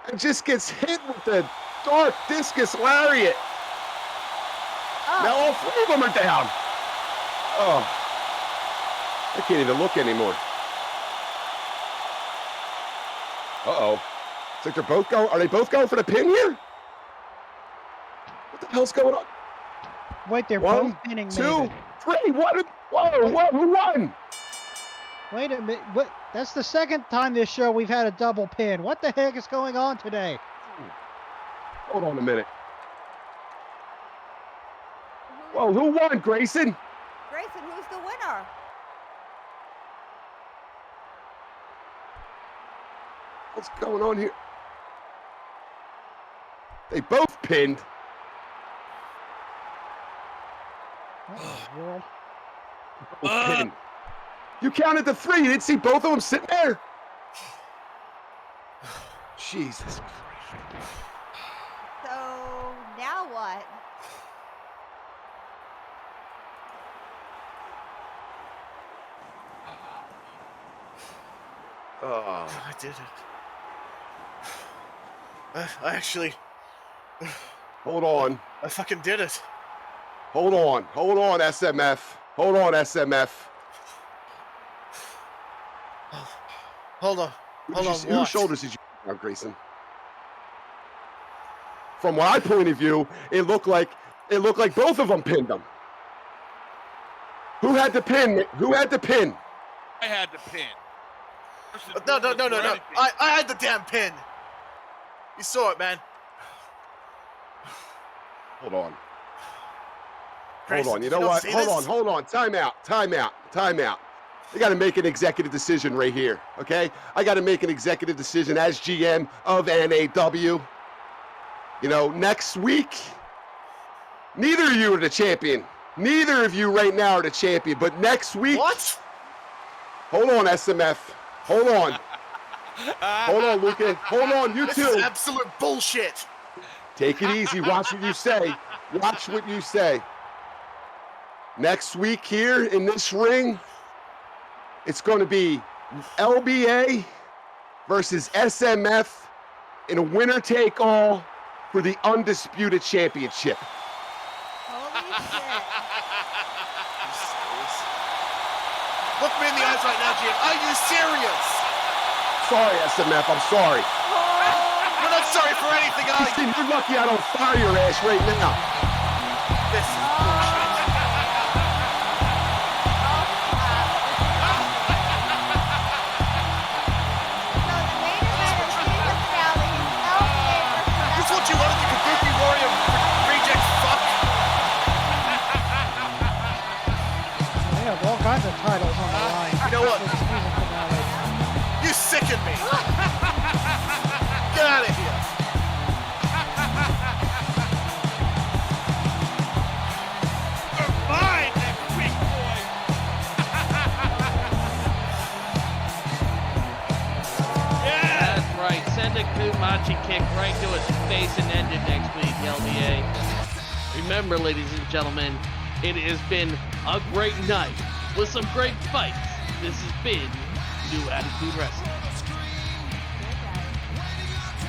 Speaker 14: and just gets hit with the dark discus lariat. Now all three of them are down. Oh, I can't even look anymore. Uh-oh. It's like they're both going. Are they both going for the pin here? What the hell's going on?
Speaker 3: Wait, they're
Speaker 14: One,
Speaker 3: both pinning
Speaker 14: two,
Speaker 3: Maven.
Speaker 14: three. Whoa, who won?
Speaker 3: Wait a minute. What? That's the second time this show we've had a double pin. What the heck is going on today?
Speaker 14: Hold on a minute. Whoa, who won, Grayson?
Speaker 1: Grayson, who's the winner?
Speaker 14: What's going on here? They both pinned.
Speaker 3: World.
Speaker 14: Pinned. You counted to three. You didn't see both of them sitting there? Jesus Christ.
Speaker 1: So, now what?
Speaker 14: Oh.
Speaker 12: I did it. I actually.
Speaker 14: Hold on.
Speaker 12: I fucking did it.
Speaker 14: Hold on, SMF. Hold on, SMF.
Speaker 12: Hold on.
Speaker 14: Whose
Speaker 12: What?
Speaker 14: shoulders did you put on, Grayson? From my point of view, it looked like both of them pinned them. Who had the pin? Who had the pin?
Speaker 15: I had the pin.
Speaker 12: No. I had the damn pin. You saw it, man.
Speaker 14: Hold on.
Speaker 12: Grayson,
Speaker 14: Hold on. You
Speaker 12: did
Speaker 14: know
Speaker 12: not
Speaker 14: what?
Speaker 12: see
Speaker 14: Hold
Speaker 12: this?
Speaker 14: on. Hold on. Time out. I got to make an executive decision right here, okay? I got to make an executive decision as GM of NAW. You know, next week, neither of you are the champion. Neither of you right now are the champion, but next week.
Speaker 12: What?
Speaker 14: Hold on, SMF. Hold on. Hold on, Luca. Hold on, you
Speaker 12: This
Speaker 14: too.
Speaker 12: is absolute bullshit.
Speaker 14: Take it easy. Watch what you say. Watch what you say. Next week here in this ring, it's going to be LBA versus SMF in a winner-take-all for the Undisputed Championship.
Speaker 1: Holy shit.
Speaker 12: Look me in the eyes right now, Gene. Are you serious?
Speaker 14: Sorry, SMF. I'm sorry.
Speaker 12: You're not sorry for anything, are you?
Speaker 14: You're lucky I don't fire your ass right now.
Speaker 12: This is bullshit. This is what you wanted, you Kabuki Warrior reject fuck?
Speaker 3: They have all kinds of titles on the line.
Speaker 12: You know what?
Speaker 3: for the season finale.
Speaker 12: You sicken me. Get out of here.
Speaker 15: Fine, that quick boy.
Speaker 2: That's right. Send a Kumachi kick right to his face and end it next week, LBA. Remember, ladies and gentlemen, it has been a great night with some great fights. This has been New Attitude Wrestling.